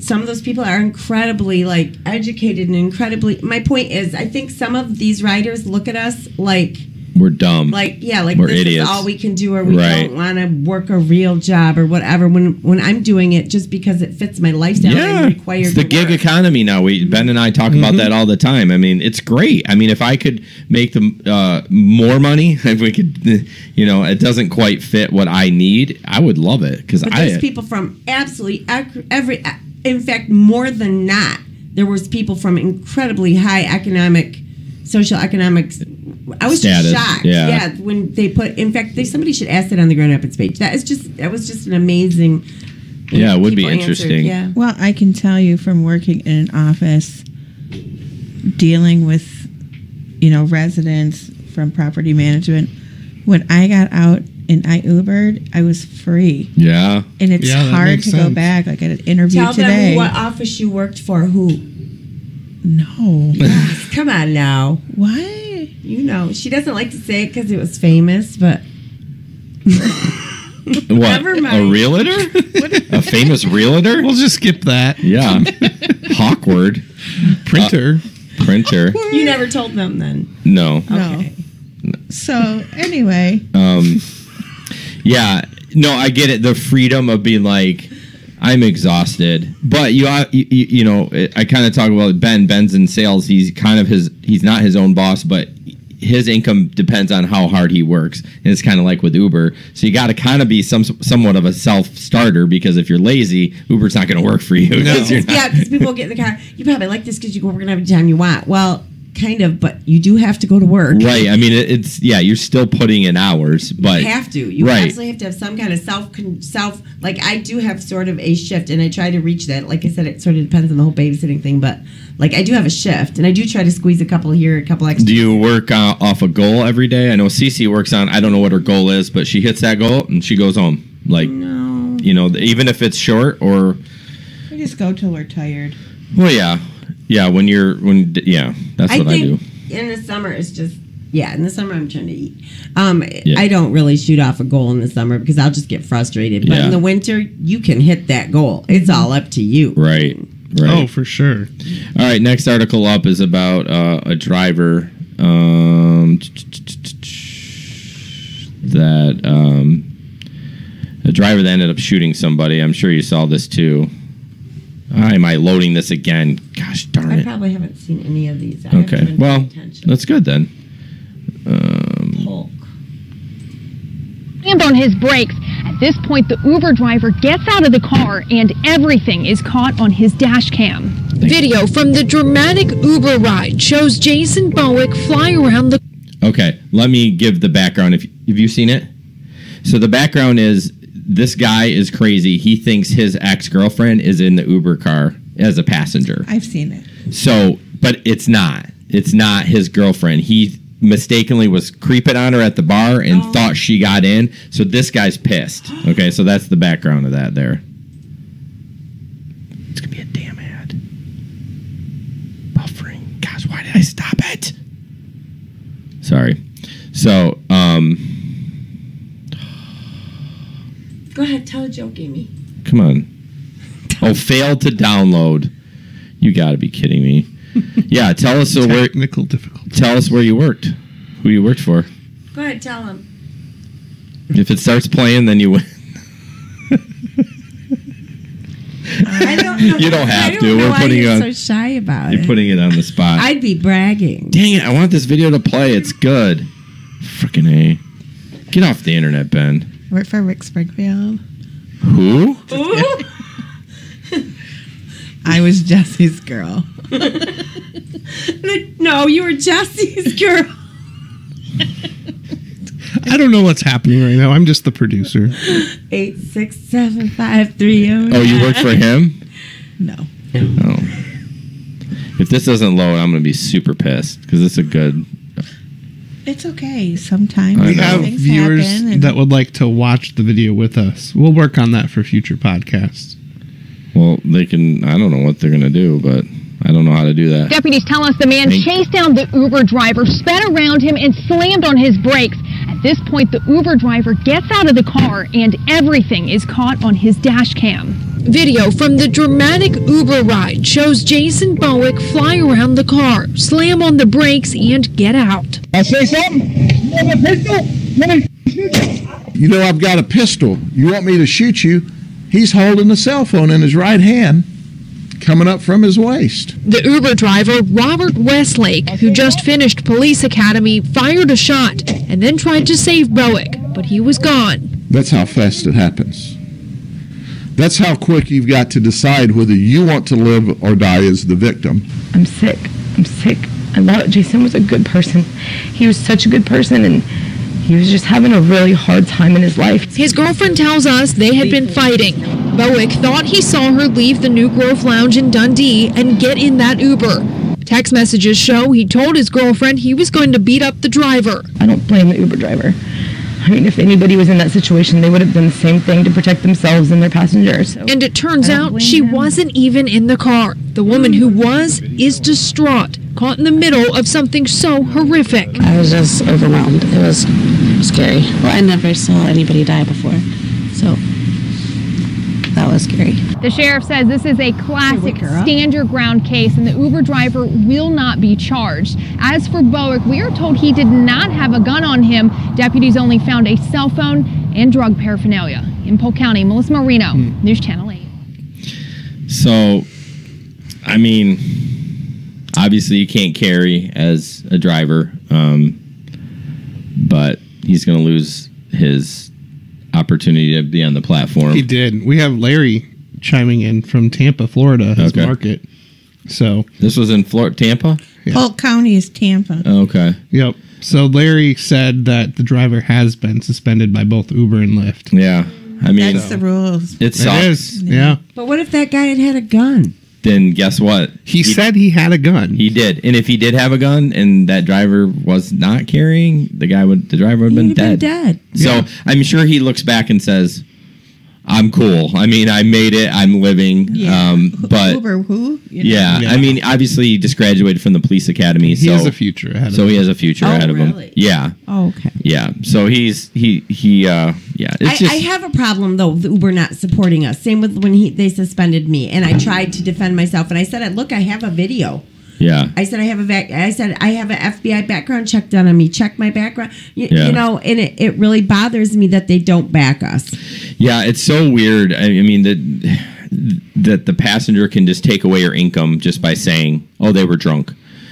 Some of those people are incredibly educated and incredibly. My point is, I think some of these writers look at us like we're dumb. We're this idiots. Is all we can do, or we don't want to work a real job or whatever. When I'm doing it just because it fits my lifestyle, I'm required. It's the gig economy now. Ben and I talk about that all the time. I mean, it's great. I mean, if I could make more money, if we could, it doesn't quite fit what I need, I would love it because there's people from absolutely every, in fact, more than not. there was people from incredibly high social economics. I was Status, just shocked. yeah. When they put, in fact, somebody should ask that on the Grand Rapids page. That was just an amazing. Yeah, it would be people interesting. answered, yeah. Well, I can tell you from working in an office, dealing with, residents from property management, when I got out and I Ubered, I was free. Yeah. And it's Yeah, that hard makes to go sense. back. Like I had an interview Tell today. them what office you worked for. Who? No. Come on now. Why? She doesn't like to say it because it was famous, but. What? Never mind. A realtor? A famous realtor? We'll just skip that. Yeah. Awkward. Printer. Printer. You never told them then. No. No. Okay. So anyway, Yeah. No, I get it. The freedom of being like, I'm exhausted. But I kind of talk about Ben. Ben's in sales. He's not his own boss, but his income depends on how hard he works. And it's kind of like with Uber. So you got to kind of be somewhat of a self-starter, because if you're lazy, Uber's not going to work for you. No. Yeah, because people get in the car. You probably like this because you can work every time you want. Well, kind of, but you do have to go to work. Right. I mean, you're still putting in hours, but You have to. You right. absolutely have to have some kind of self. Like I do have sort of a shift, and I try to reach that. Like I said, it sort of depends on the whole babysitting thing, but like I do have a shift, and I do try to squeeze a couple here, a couple extra. Do you work off a goal every day? I know Cece works on, I don't know what her goal is, but she hits that goal and she goes home. Like, No. Even if it's short or. we just go till we're tired. Well, yeah. Yeah, that's what I do. In the summer, it's just, in the summer I'm trying to eat. Yeah. I don't really shoot off a goal in the summer because I'll just get frustrated. But Yeah. in the winter, you can hit that goal. It's all up to you. Right. Oh, for sure. All right, next article up is about a driver a driver that ended up shooting somebody. I'm sure you saw this too. Am I loading this again? Gosh darn I it. probably haven't seen any of these. I haven't Okay, been well, paying attention. that's good then. Hulk. Slammed on his brakes. At this point, the Uber driver gets out of the car and everything is caught on his dash cam. Video from the dramatic Uber ride shows Jason Bowick fly around the... Okay, let me give the background. Have you seen it? So the background is this guy is crazy. He thinks his ex-girlfriend is in the Uber car as a passenger. I've seen it. So, but it's not. It's not his girlfriend. He mistakenly was creeping on her at the bar and thought she got in. So this guy's pissed. Okay, so that's the background of that there. It's going to be a damn ad. Buffering. Gosh, why did I stop it? Sorry. So, Go ahead, tell a joke, Amy. come on. Oh, failed to download. You got to be kidding me. Yeah, tell us Technical difficulty. tell us where you worked. Who you worked for. Go ahead, tell him. If it starts playing, then you win. I don't know. You don't have I to. don't know We're why putting you're on. so shy about You're it. putting it on the spot. I'd be bragging. Dang it! I want this video to play. It's good. Frickin' A. Get off the internet, Ben. Work for Rick Springfield. Who? Ooh. I was Jesse's girl. No, you were Jesse's girl. I don't know what's happening right now. I'm just the producer. 8675309. Oh, you work for him? No. Oh. If this doesn't load, I'm gonna be super pissed because it's a good. It's okay. Sometimes I We know. have things viewers happen and that would like to watch the video with us. We'll work on that for future podcasts. Well, they can. I don't know what they're gonna do, but I don't know how to do that. Deputies tell us the man chased down the Uber driver, sped around him, and slammed on his brakes. At this point, the Uber driver gets out of the car, and everything is caught on his dash cam. Video from the dramatic Uber ride shows Jason Bowick fly around the car, slam on the brakes, and get out. I say something? You have a pistol? Let me shoot you. You know I've got a pistol. You want me to shoot you? He's holding a cell phone in his right hand, coming up from his waist. The Uber driver, Robert Westlake, who just finished police academy, fired a shot and then tried to save Bowick, but he was gone. That's how fast it happens. That's how quick you've got to decide whether you want to live or die as the victim. I'm sick. I love Jason was a good person. He was such a good person, and he was just having a really hard time in his life. His girlfriend tells us they had been fighting. Bowick thought he saw her leave the New Grove Lounge in Dundee and get in that Uber. Text messages show he told his girlfriend he was going to beat up the driver. I don't blame the Uber driver. I mean, if anybody was in that situation, they would have done the same thing to protect themselves and their passengers. So. And it turns out she wasn't even in the car. The woman who was is distraught, caught in the middle of something so horrific. I was just overwhelmed. It was scary. Well, I never saw anybody die before, so that was scary. The sheriff says this is a classic stand your ground case and the Uber driver will not be charged. As for Bowick, we are told he did not have a gun on him. Deputies only found a cell phone and drug paraphernalia. In Polk County, Melissa Marino, News Channel 8. So, I mean, obviously you can't carry as a driver, but he's going to lose his opportunity to be on the platform. He did. We have Larry chiming in from Tampa, Florida, his market. So this was in Tampa? Yeah. Polk County is Tampa. Okay. Yep. So Larry said that the driver has been suspended by both Uber and Lyft. Yeah. I mean, that's the rules. It sucks. It is. Yeah. But what if that guy had a gun? Then guess what? He said he had a gun. He did. And if he did have a gun and that driver was not carrying, the driver would have been dead. So I'm sure he looks back and says, I'm cool. I mean, I made it. I'm living. Yeah. But Uber who? Yeah. I mean, obviously he just graduated from the police academy. He has a future ahead of him. So he has a future ahead of him. Yeah. Oh, okay. Yeah. So he it's I have a problem though with Uber not supporting us. Same with when they suspended me, and I tried to defend myself, and I said, "Look, I have a video." Yeah. I said I have an FBI background check done on me. Check my background. You know, and it really bothers me that they don't back us. Yeah, it's so weird. I mean that the passenger can just take away your income just by saying, "Oh, they were drunk,"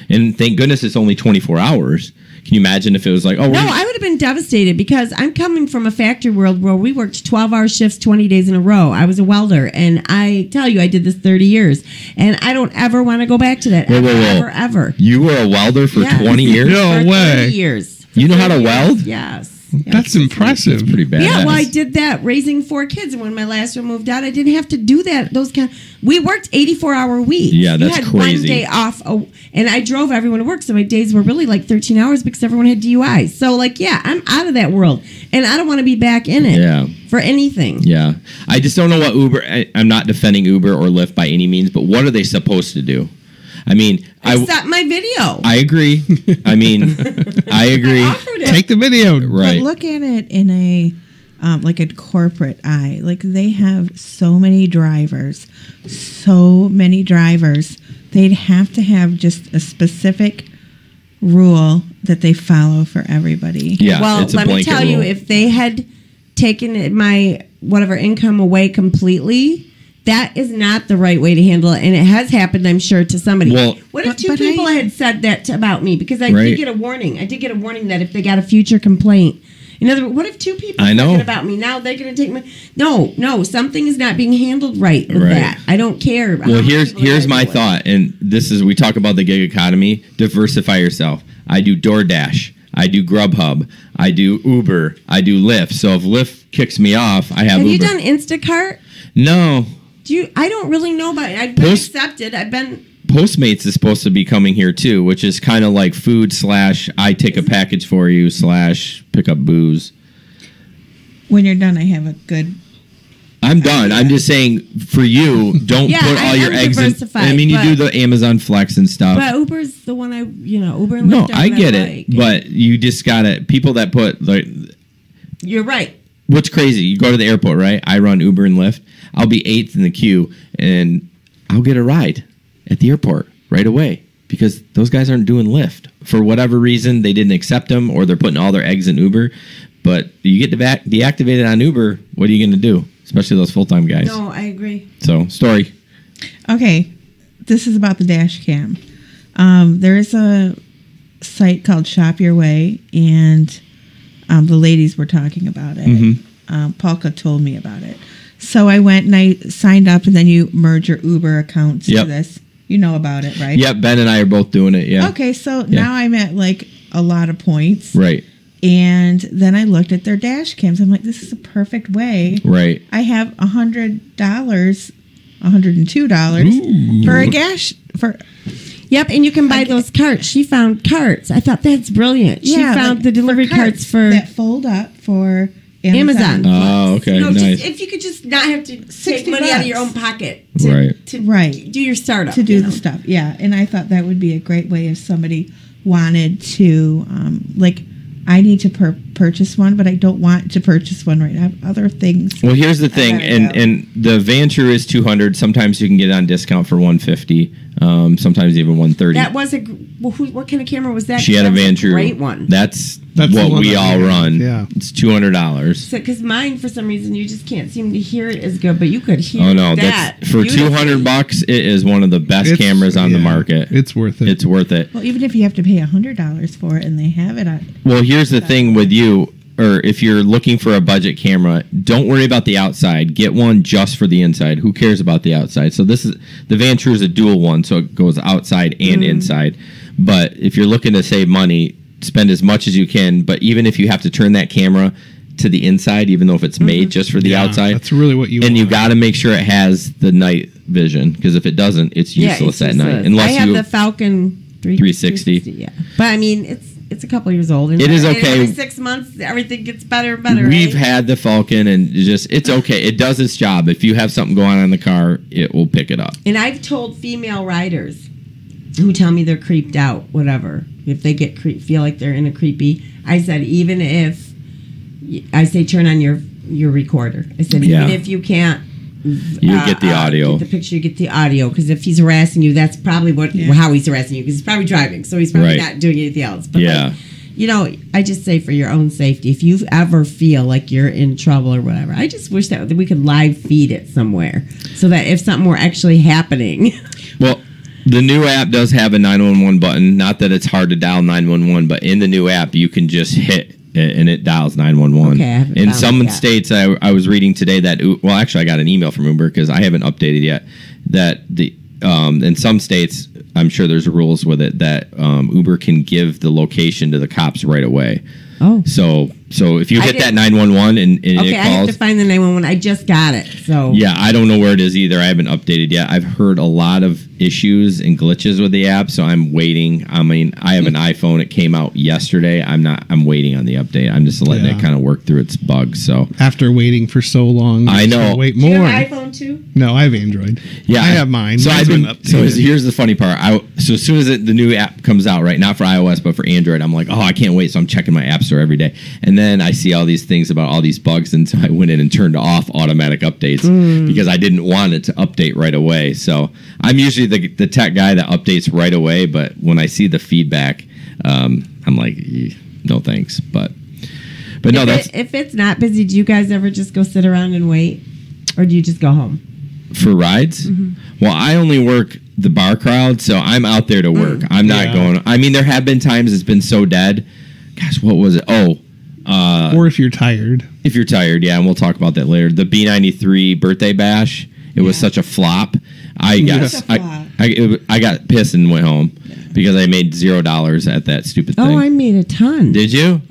and thank goodness it's only 24 hours. Can you imagine if it was like, oh, no, I would have been devastated because I'm coming from a factory world where we worked 12-hour shifts 20 days in a row. I was a welder, and I tell you, I did this 30 years, and I don't ever want to go back to that. Ever. You were a welder for 20 years? No way. 30 years. You know how to weld? Yes. That's impressive. That's pretty bad. Yeah, well, I did that raising 4 kids, and when my last one moved out, I didn't have to do that. We worked 84-hour weeks. Yeah, that's you had crazy. 1 day off, and I drove everyone to work, so my days were really like 13 hours because everyone had DUIs. So, I'm out of that world, and I don't want to be back in it for anything. Yeah, I just don't know what Uber. I'm not defending Uber or Lyft by any means, but what are they supposed to do? I mean, stop my video. I agree. I mean, I agree. Take the video. Right. But look at it in a like a corporate eye. Like they have so many drivers. They'd have to have just a specific rule that they follow for everybody. Yeah. Well, let me tell you, if they had taken my whatever income away completely. That is not the right way to handle it, and it has happened, I'm sure, to somebody. Well, what if two people had said that about me? Because I did get a warning. I did get a warning that if they got a future complaint, in other words, what if 2 people said it about me? Now they're going to take my... No, something is not being handled right with that. I don't care. Well, here's my thought, and this is, we talk about the gig economy. Diversify yourself. I do DoorDash. I do Grubhub. I do Uber. I do Lyft. So if Lyft kicks me off, I have Uber. Have you done Instacart? No. I don't really know about it. I've been accepted. Postmates is supposed to be coming here too, which is kind of like food / I take a package for you / pick up booze. When you're done, I have a good... I'm done. I'm just saying, for you, don't put all your eggs in... I mean, you do the Amazon Flex and stuff. But Uber's the one Uber and Lyft. No, I get it. But you just got to... People that put... You're right. What's crazy? You go to the airport, right? I run Uber and Lyft. I'll be 8th in the queue, and I'll get a ride at the airport right away because those guys aren't doing Lyft. For whatever reason, they didn't accept them, or they're putting all their eggs in Uber. But you get deactivated on Uber, what are you going to do? Especially those full-time guys. No, I agree. So, story. Okay, this is about the dash cam. There is a site called Shop Your Way, and the ladies were talking about it. Polka told me about it. So I went and I signed up, and then you merge your Uber accounts Yep. to this. You know about it, right? Yep, Ben and I are both doing it. Yeah. Okay, so now I'm at like a lot of points. Right. And then I looked at their dash cams. I'm like, this is a perfect way. Right. I have $102 for a gas for. Yep, and you can buy those carts. She found carts. I thought that's brilliant. She found like the delivery carts for that fold up for Amazon. Oh, okay, You know, nice. just, if you could just not have to take money $60 out of your own pocket to right. do your startup. To do you the know? stuff, yeah. And I thought that would be a great way if somebody wanted to, like, I need to purchase one, but I don't want to purchase one right now. I have other things. Well, here's the thing, and the Vanture is $200. Sometimes you can get it on discount for $150. Sometimes even $130. That was what kind of camera was that? She had a That was Vanture. great one. That's the what one we that all we have, run. yeah. It's $200. Because mine, for some reason, you just can't seem to hear it as good, but you could hear Oh no, that. that's for $200. It is one of the best cameras on the market. It's worth it. It's worth it. Well, even if you have to pay $100 for it and they have it on. Well, here's the thing with you, or if you're looking for a budget camera, don't worry about the outside. Get one just for the inside. Who cares about the outside? So the Vanture is a dual one, so it goes outside and inside. But if you're looking to save money, spend as much as you can. But even if you have to turn that camera to the inside, even though if it's made just for the outside, that's really what you want. you got to make sure it has the night vision, because if it doesn't, it's useless at night. Unless I have you the Falcon 360. Yeah, but I mean it's a couple years old. And It is okay. Every 6 months, everything gets better and better. We've right? had the Falcon, and it's okay. It does its job. If you have something going on in the car, it will pick it up. And I've told female riders who tell me they're creeped out, whatever, if they get feel like they're in a creepy. I said, even if I say turn on your recorder. I said, even if you can't. You get the audio. Get the picture, you get the audio. Because if he's harassing you, that's probably how he's harassing you. Because he's probably driving, so he's probably not doing anything else. But like, you know, I just say for your own safety, if you ever feel like you're in trouble or whatever, I just wish that we could live feed it somewhere, so that if something were actually happening. Well, the new app does have a 911 button. Not that it's hard to dial 911, but in the new app, you can just hit and it dials 911. Okay, in some states, I was reading today that, well, actually, I got an email from Uber because I haven't updated yet, that in some states, I'm sure there's rules with it that Uber can give the location to the cops right away. Oh. So if you hit that 911 and it calls. Okay, I have to find the 911. I just got it. So yeah, I don't know where it is either. I haven't updated yet. I've heard a lot of issues and glitches with the app, so I'm waiting. I mean, I have an iPhone. It came out yesterday. I'm waiting on the update. I'm just letting it kind of work through its bugs. So after waiting for so long, I know. Wait Do more. you have an iPhone too? No, I have Android. Yeah, I have mine. So Mine's been So updated. here's the funny part. So as soon as the new app comes out, right, not for iOS but for Android, I'm like, oh, I can't wait. So I'm checking my app store every day, and then I see all these things about all these bugs, and so I went in and turned off automatic updates because I didn't want it to update right away. So I'm usually the tech guy that updates right away, but when I see the feedback, I'm like, no thanks. But no, if it's not busy, do you guys ever just go sit around and wait, or do you just go home? For rides? Well, I only work the bar crowd, so I'm out there to work. I'm not going. I mean, there have been times it's been so dead. Gosh, what was it? Or if you're tired. If you're tired, yeah, and we'll talk about that later. The B93 birthday bash, it was such a flop. I got pissed and went home because I made $0 at that stupid thing. Oh, I made a ton. Did you?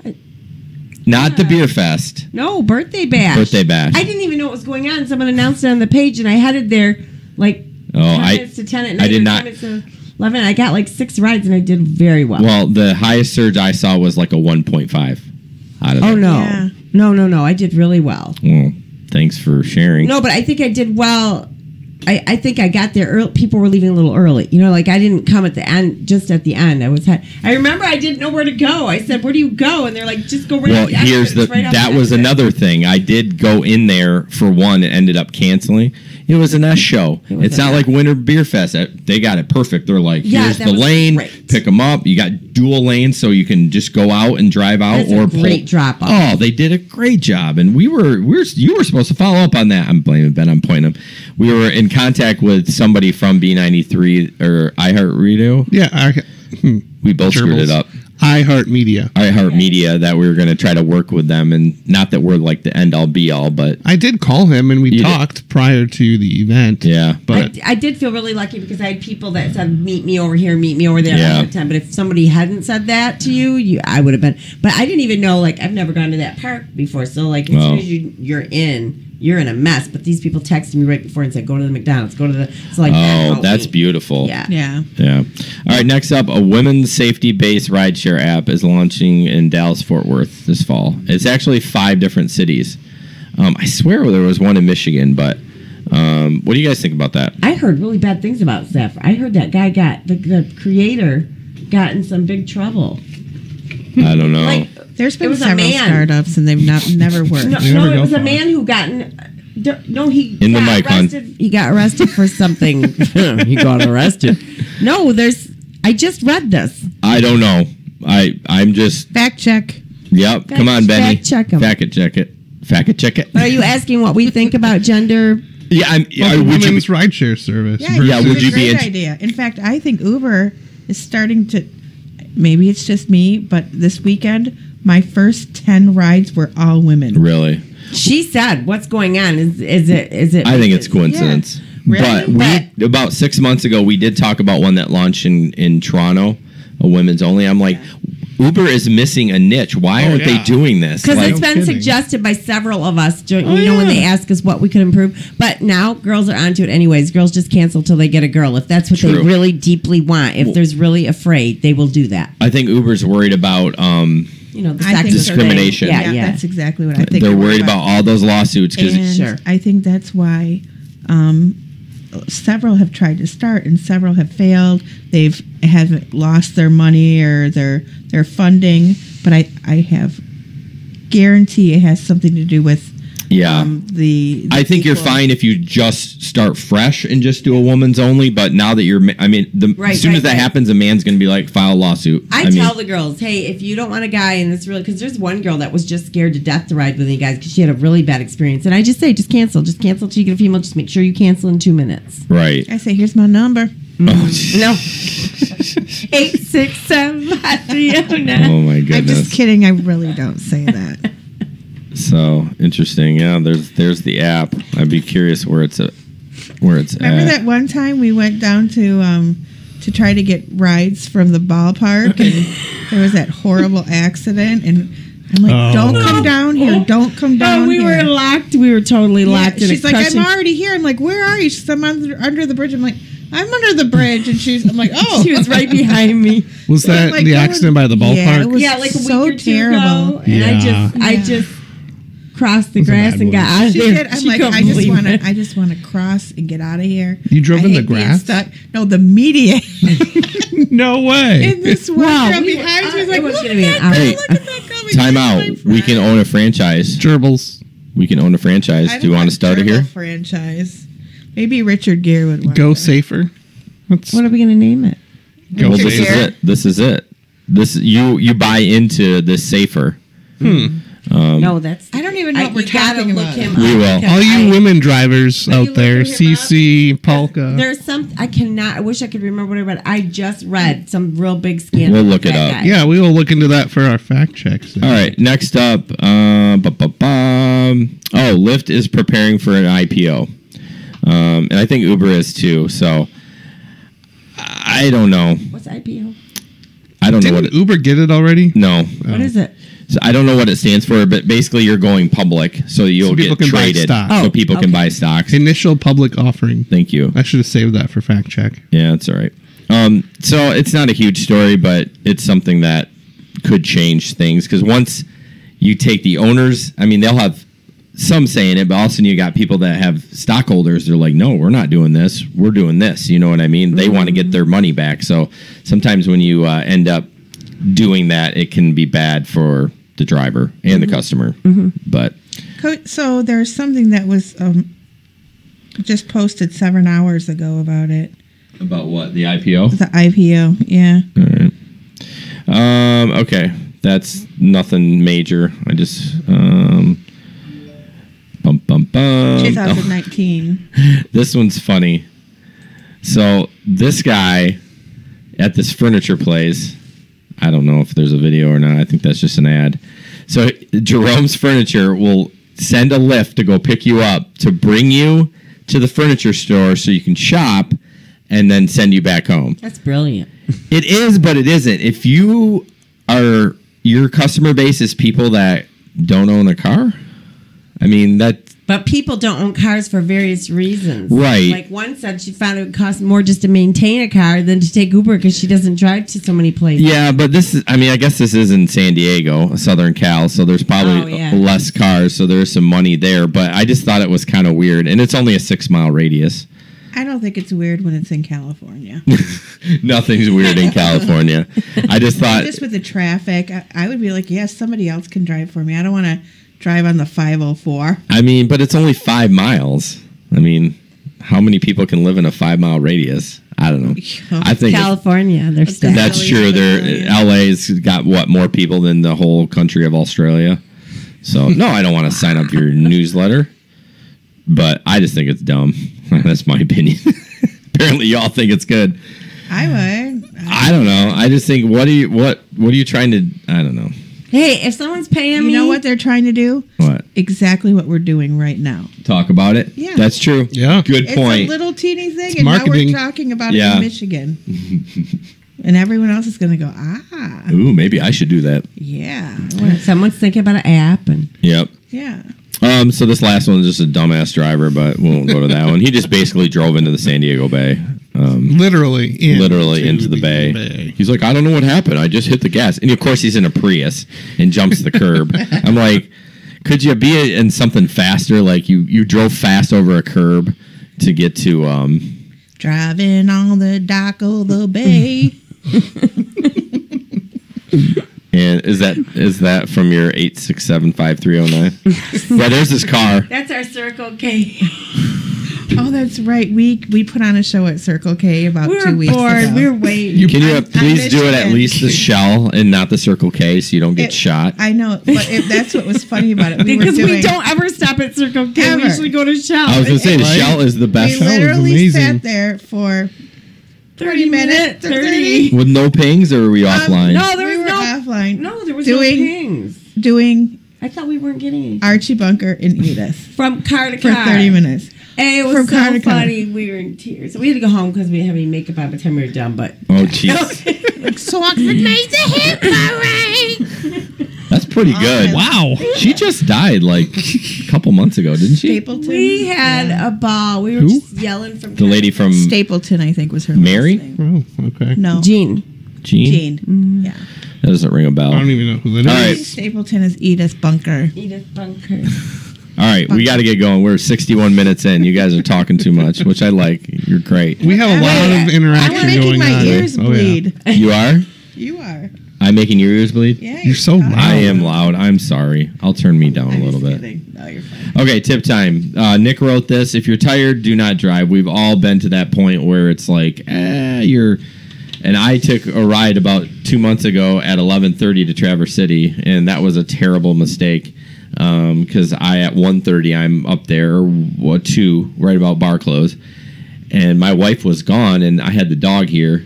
Not the beer fest. No, birthday bash. Birthday bash. I didn't even know what was going on. Someone announced it on the page, and I headed there like 10 minutes to 10 at night. I did not. 10 minutes to 11. I got like 6 rides, and I did very well. Well, the highest surge I saw was like a 1.5 out of Oh, that. no. Yeah. No. I did really well. Well, thanks for sharing. No, but I think I did well. I think I got there early. People were leaving a little early. You know, like I didn't come at the end, just at the end. I remember I didn't know where to go. I said, where do you go? And they're like, just go right Well, at the exit. here's It's right off that the was exit. another thing. I did go in there for one and ended up canceling. It was an S show. It's not like Winter Beer Fest. They got it perfect. They're like, here's that the was lane, great. pick them up. You got dual lanes, so you can just go out and drive out. That's a great drop off. Oh, they did a great job, and you were supposed to follow up on that. I'm blaming Ben. I'm pointing him. We were in contact with somebody from B93 or iHeartRadio. Yeah, We both screwed it up. iHeartMedia that we were going to try to work with them, and not that we're like the end all be all, but I did call him and we talked prior to the event. Yeah, but I did feel really lucky because I had people that said meet me over here, meet me over there Yeah. all the time. But if somebody hadn't said that to you, I would have been. But I didn't even know. Like I've never gone to that park before, so like as soon as you're in a mess. But these people texted me right before and said, "Go to the McDonald's, go to the." So like, that's beautiful. Yeah. Yeah. All right, next up, a women's safety-based rideshare app is launching in Dallas-Fort Worth this fall. It's actually 5 different cities. I swear there was one in Michigan, but what do you guys think about that? I heard really bad things about Zeph. I heard that guy the creator got in some big trouble. I don't know. There's been It was a several man. startups and they've never worked. No, it was a man who got he In the got mic, hon. arrested. He got arrested for something. He got arrested. No, I just read this. I don't know. I'm just Fact check. Yep. Come on, Benny. fact check 'em. Fact check it. But are you asking what we think about gender? Yeah, women's rideshare service. Yeah, would you a be great idea? In fact, I think Uber is starting to. Maybe it's just me, but this weekend my first 10 rides were all women. Really? She said, "What's going on? Is it?" I think it's coincidence. Yeah. Really? But about 6 months ago, we did talk about one that launched in Toronto, a women's only. I'm like, Uber is missing a niche. Why aren't they doing this? Because it's been suggested by several of us during, when they ask us what we could improve. But now girls are onto it anyways. Girls just cancel till they get a girl. If that's what they really deeply want, if there's really afraid, they will do that. I think Uber's worried about the sex discrimination. Yeah, that's exactly what I think. They're worried about all those lawsuits And I think that's why several have tried to start and several have failed. They've haven't lost their money or their funding, but I have guarantee it has something to do with the I think you're fine if you just start fresh and just do a woman's only, but now that as soon as that happens, a man's going to be like, file a lawsuit. I tell the girls, hey, if you don't want a guy and it's really, because there's one girl that was just scared to death to ride with any guys because she had a really bad experience, and I just say, just cancel till you get a female. Just make sure you cancel in 2 minutes. Right. I say, here's my number. No. 867-309. Oh my goodness. I'm just kidding. I really don't say that. So interesting. Yeah, there's the app. I'd be curious where it's at. Remember that one time we went down to try to get rides from the ballpark and there was that horrible accident and I'm like, don't come down here. Don't come down we here. were locked. We were totally locked. She's like, I'm already here. I'm like, where are you? She's I'm under the bridge. I'm like, I'm under the bridge. And I'm like, oh. She was right behind me. Was that the accident by the ballpark? Yeah, it was like a so week or two terrible. ago. And I just crossed the grass and got out of there. I'm like, I just want to cross and get out of here. You drove in the hate being grass? stuck. No, the median. No way. And this one girl behind me was like, look at that girl, Hey, look at that girl. time out. We can own a franchise. Gerbils. We can own a franchise. Do you want to start it here? Franchise. Maybe Richard Gere would want Go that. Safer. What are we going to name it? Well, this is it. This you buy into this safer. No, that's. I don't even know what we're gotta talking look about. him We up will. because All you women drivers out there, CC, Polka. There's some. I cannot. I wish I could remember what I read. I just read some real big scandal. We'll look with it that up. guy. Yeah, we will look into that for our fact checks. All right. Next up, Lyft is preparing for an IPO, and I think Uber is too. So I don't know. What's IPO? I don't know Didn't what Uber get it already? No. What is it? So I don't know what it stands for, but basically you're going public, so you'll people get can buy traded, stock. so people can buy stocks. Initial public offering. Thank you. I should have saved that for fact check. Yeah, that's all right. So it's not a huge story, but it's something that could change things because once you take the owners, I mean, they'll have some say in it, but all of a sudden you got people that have stockholders. They're like, no, we're not doing this. We're doing this. You know what I mean? They want to get their money back. So sometimes when you end up doing that, it can be bad for the driver and the customer. But So there's something that was just posted 7 hours ago about it. about what? The IPO? The IPO, yeah. All right. Okay. That's nothing major. I just 2019. This one's funny. So this guy at this furniture place, I don't know if there's a video or not. I think that's just an ad. So Jerome's Furniture will send a lift to go pick you up to bring you to the furniture store so you can shop and then send you back home. That's brilliant. It is, but it isn't. If your customer base is people that don't own a car, I mean, But people don't own cars for various reasons. Right. Like one said she found it would cost more just to maintain a car than to take Uber because she doesn't drive to so many places. Yeah, but I guess this is in San Diego, Southern Cal, so there's probably less cars, so there's some money there. But I just thought it was kind of weird. And it's only a 6-mile radius. I don't think it's weird when it's in California. Nothing's weird in California. I just thought... Just with the traffic, I would be like, yes, somebody else can drive for me. I don't want to drive on the 504. I mean, but it's only 5 miles. I mean, how many people can live in a 5-mile radius? I don't know. I think California, that's true. LA's got more people than the whole country of Australia. So no, I don't want to sign up your newsletter. But I just think it's dumb. That's my opinion. Apparently, y'all think it's good. I would. I don't know. I just think what are you trying to? I don't know. Hey, if someone's paying me, you know what they're trying to do? What? Exactly what we're doing right now. Talk about it. Yeah, that's true. Yeah, good point. It's a little teeny thing, it's and marketing. now we're talking about it in Michigan, and everyone else is going to go, Ooh, maybe I should do that. Yeah. Someone's thinking about an app, and yep. Yeah. So this last one is just a dumbass driver, but we won't go to that one. He just basically drove into the San Diego Bay. Literally into the bay. He's like, I don't know what happened. I just hit the gas. And of course he's in a Prius and jumps the curb. I'm like, could you be in something faster? Like you drove fast over a curb to get to driving on the dock of the bay. And is that from your 8675309? Yeah, there's this car. That's our Circle K. Oh, that's right. We put on a show at Circle K about 2 weeks ago. We were waiting. Can you please do it at least the Shell and not the Circle K so you don't get shot? I know, but that's what was funny about it. Because we don't ever stop at Circle K. We usually go to Shell. I was going to say the Shell is the best. We literally sat there for 30 minutes. 30. With no pings, or were we offline? No, there was no offline. No, there was no pings. I thought we weren't getting anything. Archie Bunker and Edith. From car to for car. 30 minutes. And it was From car so to car. funny. We were in tears. We had to go home because we didn't have any makeup by the time we were done. But oh, jeez. Socks and made the hip parade. That's pretty good. Wow. She just died like a couple months ago, didn't she? Stapleton. We had a ball. We were just yelling from the lady from Stapleton, I think, was her Mary? last name. Oh, okay. No. Jean? Mm-hmm. Yeah. That doesn't ring a bell. I don't even know who that is. All right. Stapleton is Edith Bunker. Edith Bunker. All right, we got to get going. We're 61 minutes in. You guys are talking too much, which I like. You're great. We have a lot of interaction I'm making going on. my ears bleed. Yeah. You are? You are. I'm making your ears bleed? Yeah. You're so loud. I am loud. I'm sorry. I'll turn me down a little bit. No, you're fine. Okay, tip time. Nick wrote this. If you're tired, do not drive. We've all been to that point where it's like, you're... And I took a ride about 2 months ago at 11:30 to Traverse City, and that was a terrible mistake because at 1:30 I'm up there, or 2, right about bar close, and my wife was gone, and I had the dog here,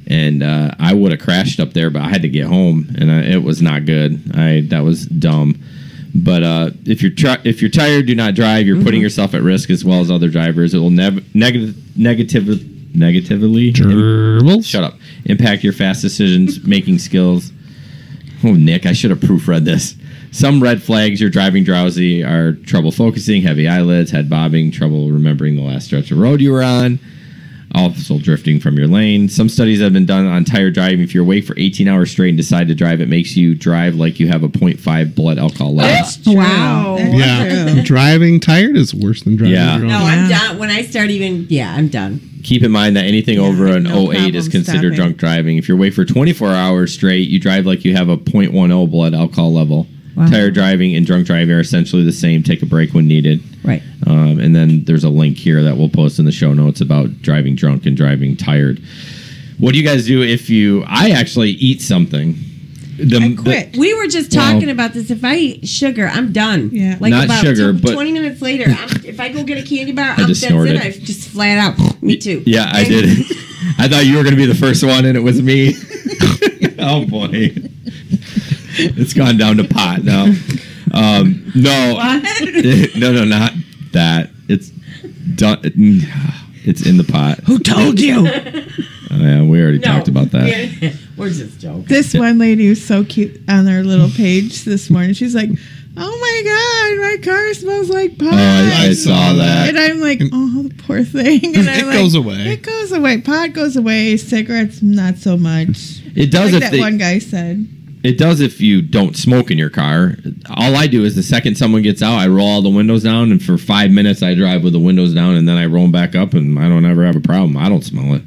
and I would have crashed up there, but I had to get home, and it was not good. That was dumb. But if you're tired, do not drive. You're putting yourself at risk as well as other drivers. It will negatively shut up. Impact your fast decisions making skills. Oh, Nick, I should have proofread this. Some red flags: you're driving drowsy, are trouble focusing, heavy eyelids, head bobbing, trouble remembering the last stretch of road you were on, also drifting from your lane. Some studies have been done on tired driving. If you're awake for 18 hours straight and decide to drive, it makes you drive like you have a 0.5 blood alcohol level. That's true. Wow. That's true. Driving tired is worse than driving drunk. No, I'm done. When I start I'm done. Keep in mind that anything over an 08 is considered drunk driving. If you're awake for 24 hours straight, you drive like you have a 0.10 blood alcohol level. Wow. Tired driving and drunk driving are essentially the same. Take a break when needed. Right. And then there's a link here that we'll post in the show notes about driving drunk and driving tired. What do you guys do if I actually eat something? I quit. We were just talking about this. If I eat sugar, I'm done. Yeah. Like Not about sugar, but 20 minutes later, if I go get a candy bar, just snorted. I just flat out. Me too. Yeah, I did. I thought you were going to be the first one, and it was me. I Oh boy, it's gone down to pot now. No, no, not that. It's done. It's in the pot. Who told you? Oh yeah, we already talked about that. We're just joking. This one lady was so cute on their little page this morning. She's like, "Oh my God, my car smells like pot." Oh, I saw that. And I'm like, "Oh, the poor thing." And I'm It goes away. It goes away. Pot goes away. Cigarettes, not so much. It does Like if that one guy said. It does if you don't smoke in your car. All I do is the second someone gets out, I roll all the windows down, and for 5 minutes I drive with the windows down, and then I roll them back up, and I don't ever have a problem. I don't smell it.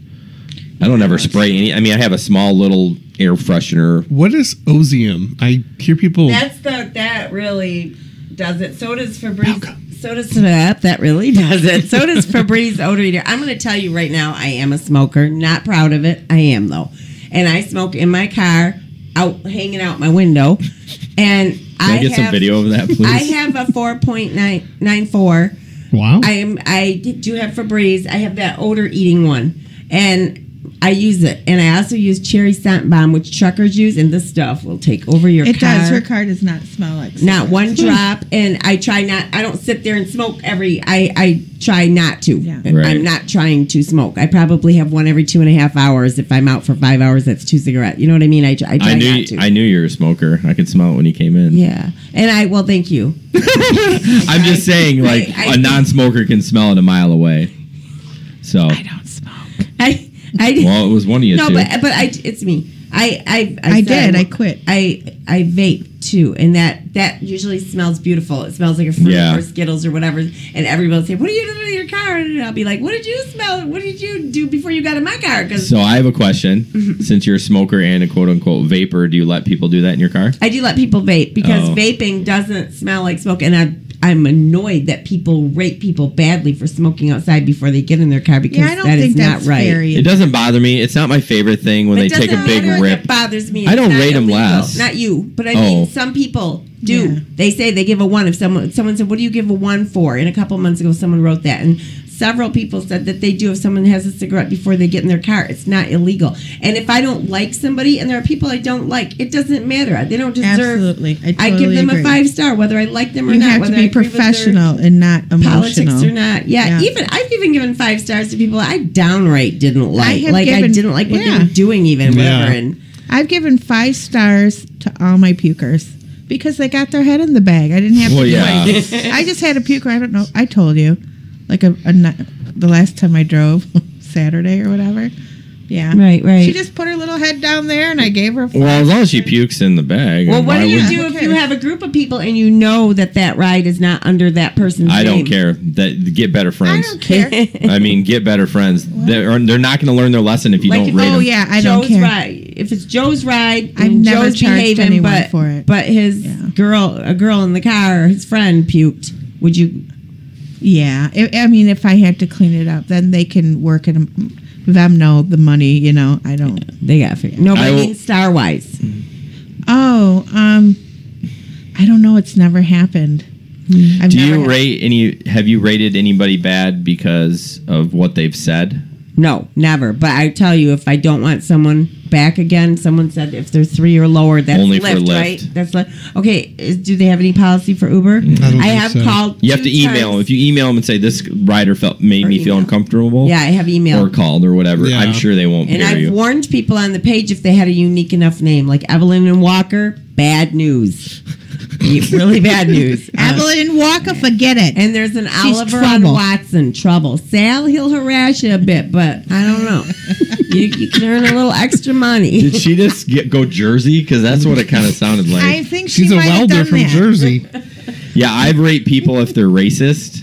I don't ever spray any. I mean, I have a small little air freshener. What is Ozium? I hear people. That really does it. So does Febreze. So does that really does it. So does Febreze odor eater. I'm going to tell you right now, I am a smoker. Not proud of it. I am though, and I smoke in my car, out hanging out my window, and Can I get some video of that, please? I have a 4.94. Wow. I do have Febreze. I have that odor eating one, and I use it. And I also use cherry scent bomb, which truckers use, and this stuff will take over your car. It does. Her car does not smell like cigarettes. Not one drop. And I try not. I don't sit there and smoke I try not to. Yeah. Right. I'm not trying to smoke. I probably have one every 2.5 hours. If I'm out for 5 hours, that's 2 cigarettes. You know what I mean? I try not to. I knew you were a smoker. I could smell it when you came in. Yeah. And well, thank you. I'm just saying, like, a non-smoker can smell it a mile away. So. I don't smoke. Well, it was one of you two. No, but it's me. I quit. I vape too, and that usually smells beautiful. It smells like a fruit or Skittles or whatever. And everybody will say, "What are you doing in your car?" And I'll be like, "What did you smell? What did you do before you got in my car?" So I have a question. Since you're a smoker and a quote unquote vapor, do you let people do that in your car? I do let people vape because vaping doesn't smell like smoke, and I'm annoyed that people rate people badly for smoking outside before they get in their car because that is not right. It doesn't bother me. It's not my favorite thing when they take a big rip. It bothers me. I don't rate them less. Not you, but I mean some people do. Yeah. They say they give a 1 if someone said, "What do you give a 1 for?" And a couple months ago, someone wrote that, and several people said that they do if someone has a cigarette before they get in their car. It's not illegal. And if I don't like somebody, and there are people I don't like, it doesn't matter. They don't deserve. Absolutely, I give them agree. a 5-star, whether I like them or you not. You have whether to be professional and not emotional. Politics or not. Yeah. I've even given 5 stars to people I downright didn't like. I didn't like what they were doing, even whatever. And I've given 5 stars to all my pukers. Because they got their head in the bag. I didn't have to do anything. I just had a puker. I don't know. I told you. Like the last time I drove, Saturday or whatever. Yeah. Right. She just put her little head down there and I gave her a 5. Well, as long as she pukes in the bag. Well, what do you do if you have a group of people and you know that ride is not under that person's name? I don't care. Get better friends. I don't care. I mean, get better friends. They're not going to learn their lesson if you don't rate them. Oh, yeah, I don't care. Ride. If it's Joe's ride, I've never Joe's charged behaving, anyone for it. But his a girl in the car, his friend puked. Would you? Yeah. I mean, if I had to clean it up, then they can work it. Them know the money, I don't. They got to figure. No, but I mean star wise. Oh, I don't know. It's never happened. Do you rate any? Have you rated anybody bad because of what they've said? No, never. But I tell you, if I don't want someone back again, someone said if they're 3 or lower, that's only Lyft, for Lyft, right? That's Lyft. Okay, do they have any policy for Uber? I have called. You have to email them. If you email them and say this rider made me feel uncomfortable. Yeah, I have emailed or called or whatever. Yeah. I'm sure they won't. And I've warned people on the page if they had a unique enough name, like Evelyn and Walker. Bad news. Really bad news. Evelyn Walker, forget it. And there's an Oliver and Watson. Trouble. Sal, he'll harass you a bit, but I don't know. you can earn a little extra money. Did she just go Jersey? Because that's what it kind of sounded like. I think she's a welder from Jersey. Yeah, I'd rate people if they're racist.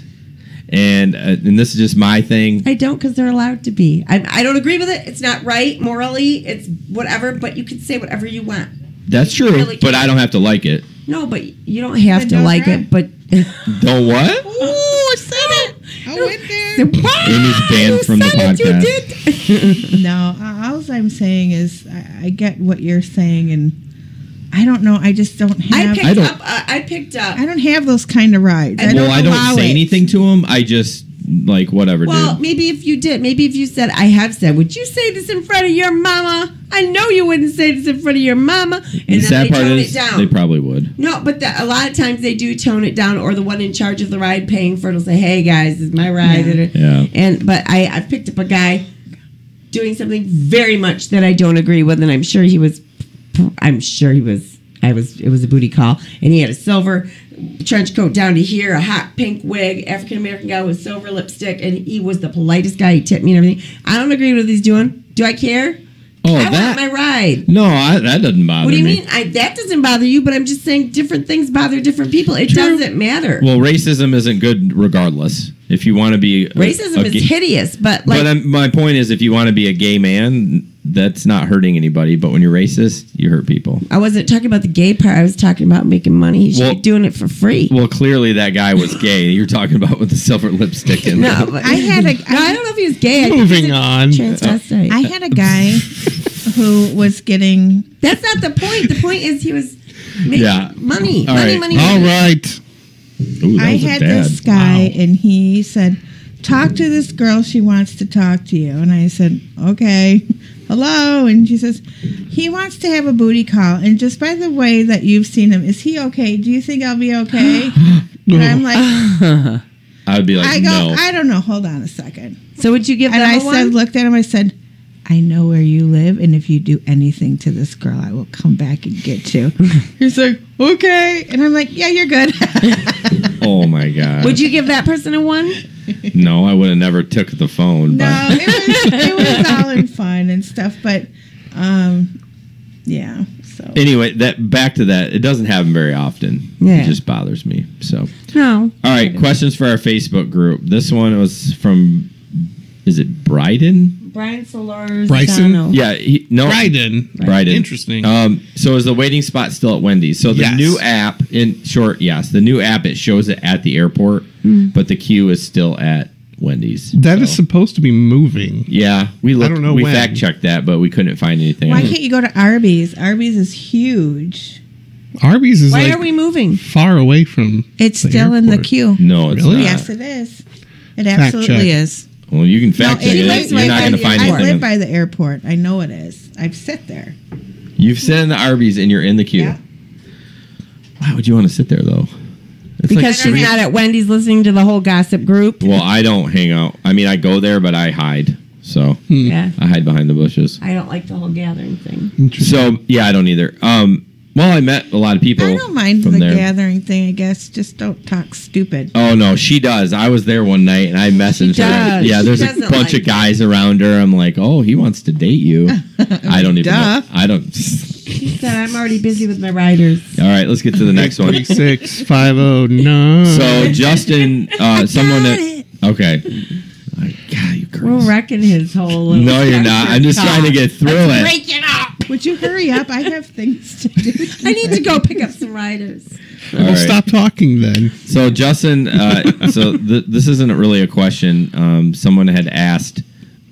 And this is just my thing. I don't, because they're allowed to be. I don't agree with it. It's not right morally. It's whatever, but you can say whatever you want. That's true, really, but I don't have to like it. No, but you don't have to like it, but... Don't what? Ooh, I said it. I went there. Amy's banned from the podcast. No, all I'm saying is I get what you're saying, and I don't know. I just don't have... I picked up... I don't have those kind of rides. I don't say anything to them. I just... Like, whatever, well, dude. Maybe if you did. Maybe if you said, I have said, would you say this in front of your mama? I I know you wouldn't say this in front of your mama. And The then sad they part tone is it down. they probably would. No, but a lot of times they do tone it down, or the one in charge of the ride paying for it will say, "Hey guys, this is my ride." Yeah. But I picked up a guy doing something very much that I don't agree with, and I'm sure he was. It was a booty call, and he had a silver trench coat down to here, a hot pink wig, African American guy with silver lipstick, and he was the politest guy. He tipped me and everything. I don't agree with what he's doing. Do I care? Oh, I want my ride. No, that doesn't bother me. What do you mean? That doesn't bother you, but I'm just saying different things bother different people. It doesn't matter. Well, racism isn't good regardless. If you want to be... Racism is hideous, but like... But my point is, if you want to be a gay man, that's not hurting anybody. But when you're racist, you hurt people. I wasn't talking about the gay part. I was talking about making money. He should be doing it for free. Well, clearly that guy was gay. You're talking about with the silver lipstick in No, but I had a. I don't know if he was gay. Moving on. Transvestite. I had a guy who was getting. That's not the point. The point is he was making money. All money, right. money, All money. right. Ooh, I had this guy, and he said, "Talk to this girl. She wants to talk to you." And I said, "Okay, hello." And she says, "He wants to have a booty call. And just by the way that you've seen him, is he okay? Do you think I'll be okay?" And I'm like, I would be like, no. I don't know. Hold on a second. So would you give And them I a said, one? looked at him. I said, "I know where you live, and if you do anything to this girl, I will come back and get you." He's like, "Okay," and I'm like, "Yeah, you're good." Oh my god. Would you give that person a one? No, I would have never took the phone. No, But it was all in fun and stuff, but yeah. So anyway, back to that. It doesn't happen very often. Yeah. It just bothers me. So No. all right, questions for our Facebook group. This one was from, is it Bryden? Brian Solars. Bryson? Yeah, Bryden. Bryden. Interesting. So is the waiting spot still at Wendy's? So the Yes. new app, in short, yes, the new app, it shows it at the airport, but the queue is still at Wendy's. That is supposed to be moving. Yeah, we looked, I don't know we when. fact checked that, but we couldn't find anything. why can't you go to Arby's? Arby's is huge. Arby's is Why like are we moving? far away from. It's the still in the airport. queue. No, it's Really? not. Yes, it is. It Fact absolutely check. is. Well, you can fact No, check it it. lives You're right not by going to the find I anything. live by the airport. I know it is. I've sit there. You've sat in the Arby's and you're in the queue. Yeah. Why would you want to sit there though? It's Because like she's sweet- not at Wendy's listening to the whole gossip group. Well, I don't hang out. I mean, I go there, but I hide. So Yeah. I hide behind the bushes. I don't like the whole gathering thing. So yeah, I don't either. Well, I met a lot of people. I don't mind from the there. gathering thing, I guess. Just don't talk stupid. Oh no, she does. I was there one night and I messaged her. does. Yeah, there's She a doesn't bunch like of guys around her. I'm like, oh, he wants to date you. I don't even know. Duh. I don't. She said, I'm already busy with my riders. All right, let's get to the next one. 36509. So Justin, someone that okay. God, you We're girls. wrecking his whole little No, you're not. I'm just trying to get through it. Break it up. Would you hurry up? I have things to do. I need to go pick up some riders. All Well, right. stop talking then. So Justin, this isn't really a question. Someone had asked,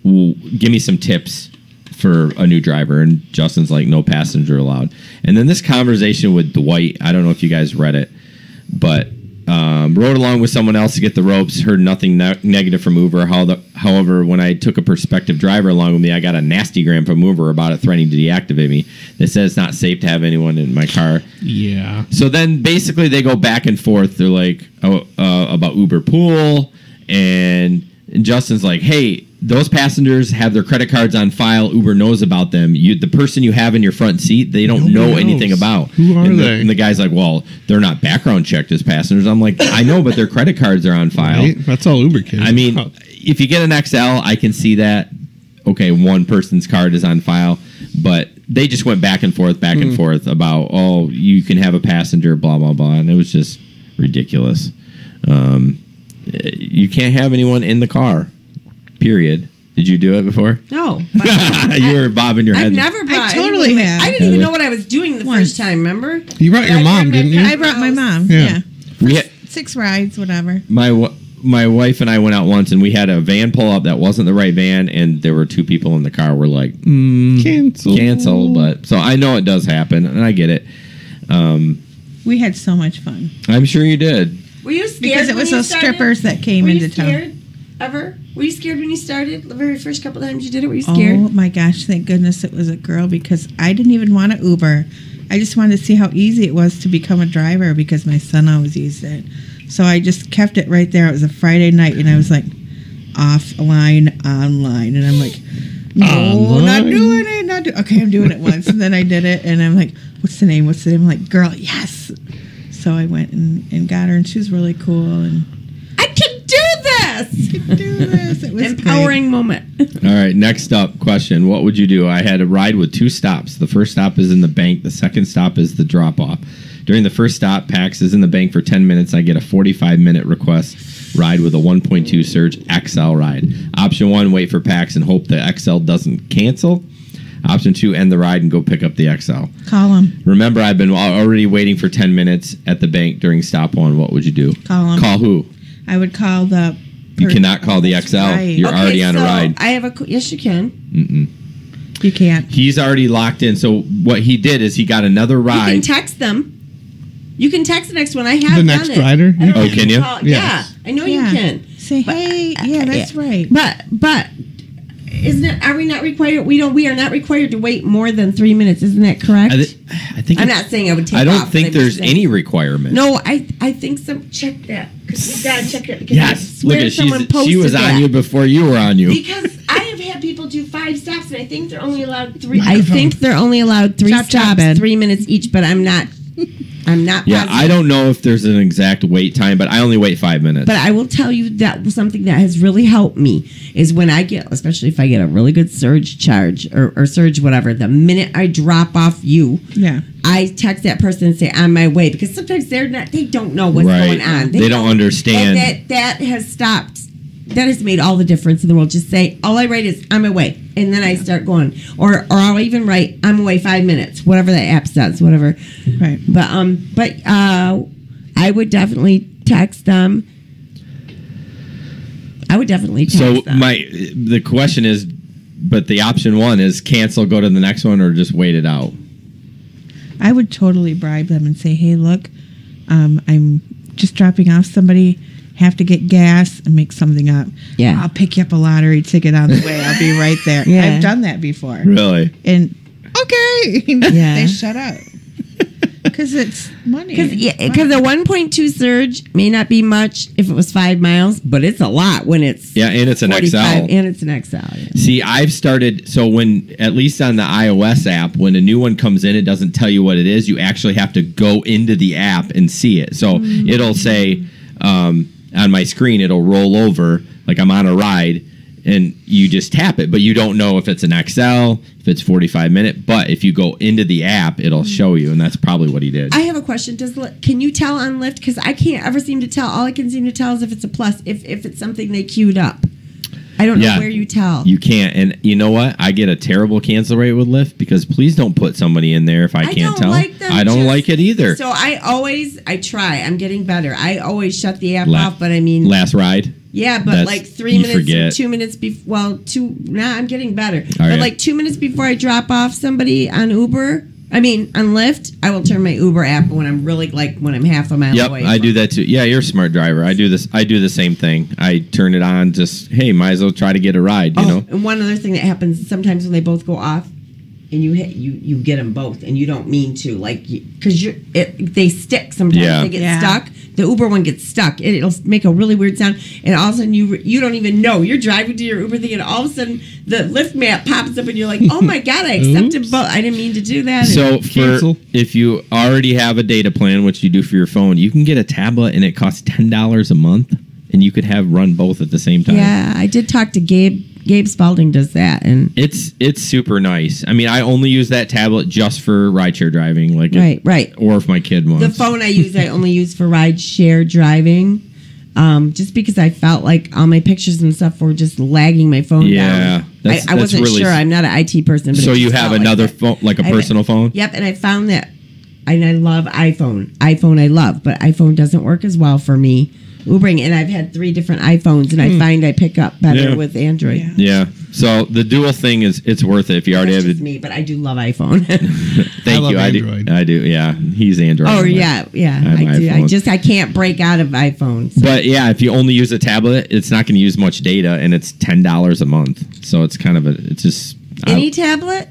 well, "Give me some tips for a new driver," and Justin's like, "No passenger allowed." And then this conversation with Dwight, I don't know if you guys read it, but rode along with someone else to get the ropes. Heard nothing negative from Uber. However, when I took a prospective driver along with me, I got a nasty gram from Uber about it threatening to deactivate me. They said it's not safe to have anyone in my car. Yeah. So then basically they go back and forth. They're like, about Uber Pool. And Justin's like, hey, those passengers have their credit cards on file. Uber knows about them. The person you have in your front seat, they don't know Nobody anything knows. about. Who are and they? And the guy's like, well, they're not background checked as passengers. I'm like, I know, but their credit cards are on file. Right? That's all Uber cares. I mean, about. if you get an XL, I can see that. Okay, one person's card is on file, but they just went back and forth about, oh, you can have a passenger, blah blah blah, and it was just ridiculous. You can't have anyone in the car. Period. Did you do it before? No. You were bobbing your head. I've never brought. I totally have. I didn't even know what I was doing the first time. Remember? You brought your mom, didn't you? I brought my mom. Yeah. Yeah. We had- 6 rides, whatever. my wife and I went out once, and we had a van pull up that wasn't the right van, and there were 2 people in the car. We're like, cancel. But so I know it does happen, and I get it. We had so much fun. I'm sure you did. Were you scared? Because it when was you those started? strippers that came Were into you town. scared? ever? Were you scared when you started? The very first couple of times you did it, were you scared? Oh my gosh, thank goodness it was a girl because I didn't even want to Uber. I just wanted to see how easy it was to become a driver because my son always used it. So I just kept it right there. It was a Friday night and I was like, offline, online. And I'm like, no, online? not doing it. Okay, I'm doing it once. And then I did it and I'm like, what's the name? I'm like, girl, yes. So I went and got her and she was really cool. And I can do this. It was empowering moment. All right, next up question. What would you do? I had a ride with 2 stops. The first stop is in the bank. The second stop is the drop-off. During the first stop, PAX is in the bank for 10 minutes. I get a 45-minute request ride with a 1.2 Surge XL ride. Option 1, wait for PAX and hope the XL doesn't cancel. Option 2, end the ride and go pick up the XL. Call him. Remember, I've been already waiting for 10 minutes at the bank during stop 1. What would you do? Call him. Call who? I would call the... You cannot call the XL. Right. You're already on a ride. I have a... Yes, you can. Mm-mm. You can't. He's already locked in. So what he did is he got another ride. You can text them. You can text the next one. I have The done next it. rider? Oh, can you? Yeah, Yes. I know you can. Say, hey, yeah, that's right. But isn't it? Are we not required? We are not required to wait more than 3 minutes. Isn't that correct? I think. I'm not saying I would take. I don't off, think but I'm there's just saying. any requirement. No, I think some. Check that. 'Cause you gotta check it. Because Yes. I Look swear at someone she posted was on that. you before you were on you. Because I have had people do 5 stops, and I think they're only allowed 3. I think they're only allowed 3 Chop, chop, stops, Ben. 3 minutes each. But I'm not. Yeah, I don't know if there's an exact wait time, but I only wait 5 minutes. But I will tell you that something that has really helped me is when I get, especially if I get a really good surge charge or surge whatever, the minute I drop off you, I text that person and say, on my way. Because sometimes they don't know what's Right. going on. They don't understand. And that has stopped. That has made all the difference in the world. Just say, all I write is, on my way. And then I start going. Or I'll even write, I'm away 5 minutes. Whatever the app says, whatever. Right. But I would definitely text them. I would definitely text them. The question is, but the option 1 is cancel, go to the next one, or just wait it out. I would totally bribe them and say, hey, look, I'm just dropping off somebody. Have to get gas and make something up. Yeah. I'll pick you up a lottery ticket on the way. I'll be right there. Yeah. I've done that before. Really? And okay. Yeah. They shut up. Because it's money. Because a 1.2 surge may not be much if it was 5 miles, but it's a lot when it's and it's an 45, XL. and it's an XL. Yeah. See, I've started, so when, at least on the iOS app, when a new one comes in, it doesn't tell you what it is. You actually have to go into the app and see it. So it'll say, on my screen, it'll roll over, like I'm on a ride, and you just tap it, but you don't know if it's an XL, if it's 45-minute. But if you go into the app, it'll show you, and that's probably what he did. I have a question. Can you tell on Lyft? Because I can't ever seem to tell. All I can seem to tell is if it's a plus, if it's something they queued up. I don't know where you tell. You can't. And you know what? I get a terrible cancel rate with Lyft because please don't put somebody in there if I can't tell. I don't like it either. So I try. I'm getting better. I always shut the app off, but I mean. Last ride? Yeah, but like 3 minutes, forget. 2 minutes before. Well, I'm getting better. All but right. like 2 minutes before I drop off somebody on on Lyft, I will turn my Uber app when I'm really when I'm half a mile away. Yep, I do that too. Yeah, you're a smart driver. I do the same thing. I turn it on. Just might as well try to get a ride. You know. And one other thing that happens sometimes when they both go off, and you get them both, and you don't mean to, because they stick sometimes. Yeah. They get stuck. The Uber one gets stuck. It'll make a really weird sound, and all of a sudden you don't even know. You're driving to your Uber thing, and all of a sudden the Lyft map pops up, and you're like, "Oh my god, I accepted both. I didn't mean to do that." So if you already have a data plan, which you do for your phone, you can get a tablet, and it costs $10 a month, and you could run both at the same time. Yeah, I did talk to Gabe. Gabe Spalding does that, and it's super nice. I mean, I only use that tablet just for rideshare driving, right, or if my kid wants. The phone I only use for rideshare driving, just because I felt like all my pictures and stuff were just lagging my phone down. I wasn't really sure. I'm not an IT person, but so you have another phone, like a personal phone. Yep, and I found that, and I love iPhone. iPhone I love, but iPhone doesn't work as well for me Ubering, and I've had 3 different iPhones, and I find I pick up better with Android. Yeah. So the dual thing it's worth it if you already That's have just me, but I do love iPhone. Thank love you. Android. I do. Yeah. He's Android. Oh I'm yeah. I do. I can't break out of iPhones. But yeah, if you only use a tablet, it's not going to use much data, and it's $10 a month. So it's kind of it's just any tablet.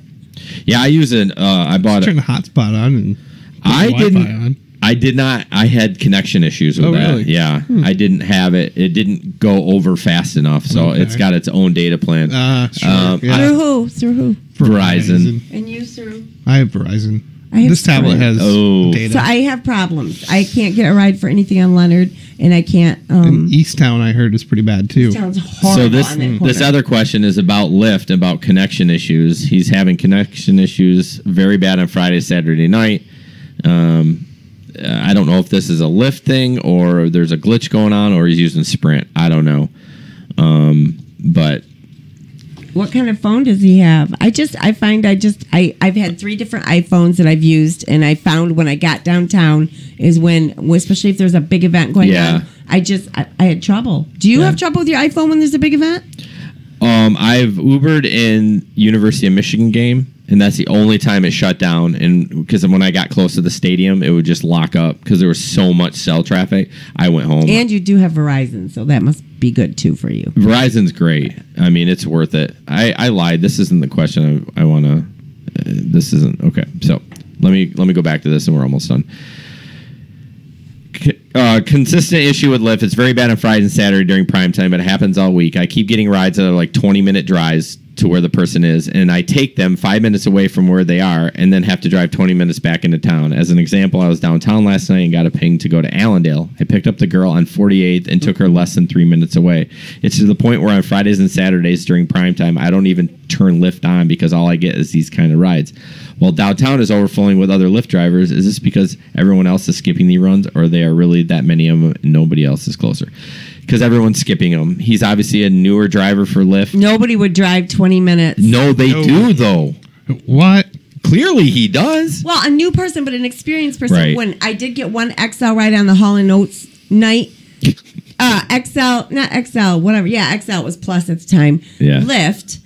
Yeah, I use it. I bought Turn the hotspot on and put I the Wi-Fi didn't. on. I did not. I had connection issues with that. Really? Yeah, I didn't have it. It didn't go over fast enough, so it's got its own data plan. Sure. Through who? Verizon. And you through? I have Verizon. I have This tablet Sprint. has data. So I have problems. I can't get a ride for anything on Leonard, and I can't. And Easttown, I heard, is pretty bad too. Sounds horrible. So this on that corner. this other question is about Lyft, about connection issues. He's having connection issues very bad on Friday, Saturday night. I don't know if this is a Lyft thing or there's a glitch going on, or he's using Sprint. I don't know. But What kind of phone does he have? I've had 3 different iPhones that I've used, and I found when I got downtown is when, especially if there's a big event going on, I had trouble. Do you have trouble with your iPhone when there's a big event? I've Ubered in University of Michigan game, and that's the only time it shut down. And because when I got close to the stadium, it would just lock up because there was so much cell traffic. I went home. And you do have Verizon, so that must be good too for you. Verizon's great. I mean, it's worth it. I lied. This isn't the question I want to. This isn't okay. So let me go back to this, and we're almost done. Consistent issue with Lyft. It's very bad on Friday and Saturday during prime time, but it happens all week. I keep getting rides that are like 20-minute drives to where the person is, and I take them 5 minutes away from where they are and then have to drive 20 minutes back into town. As an example, I was downtown last night and got a ping to go to Allendale. I picked up the girl on 48th and took her less than 3 minutes away. It's to the point where on Fridays and Saturdays during prime time, I don't even turn Lyft on because all I get is these kind of rides. While downtown is overflowing with other Lyft drivers, is this because everyone else is skipping the runs, or they are really that many of them and nobody else is closer? Because everyone's skipping him. He's obviously a newer driver for Lyft. Nobody would drive 20 minutes. No, they do, though. What? Clearly he does. Well, a new person, but an experienced person. Right. When I did get one XL ride on the Hall & Oates night, XL, not XL, whatever. Yeah, XL was plus at the time. Yeah. Lyft.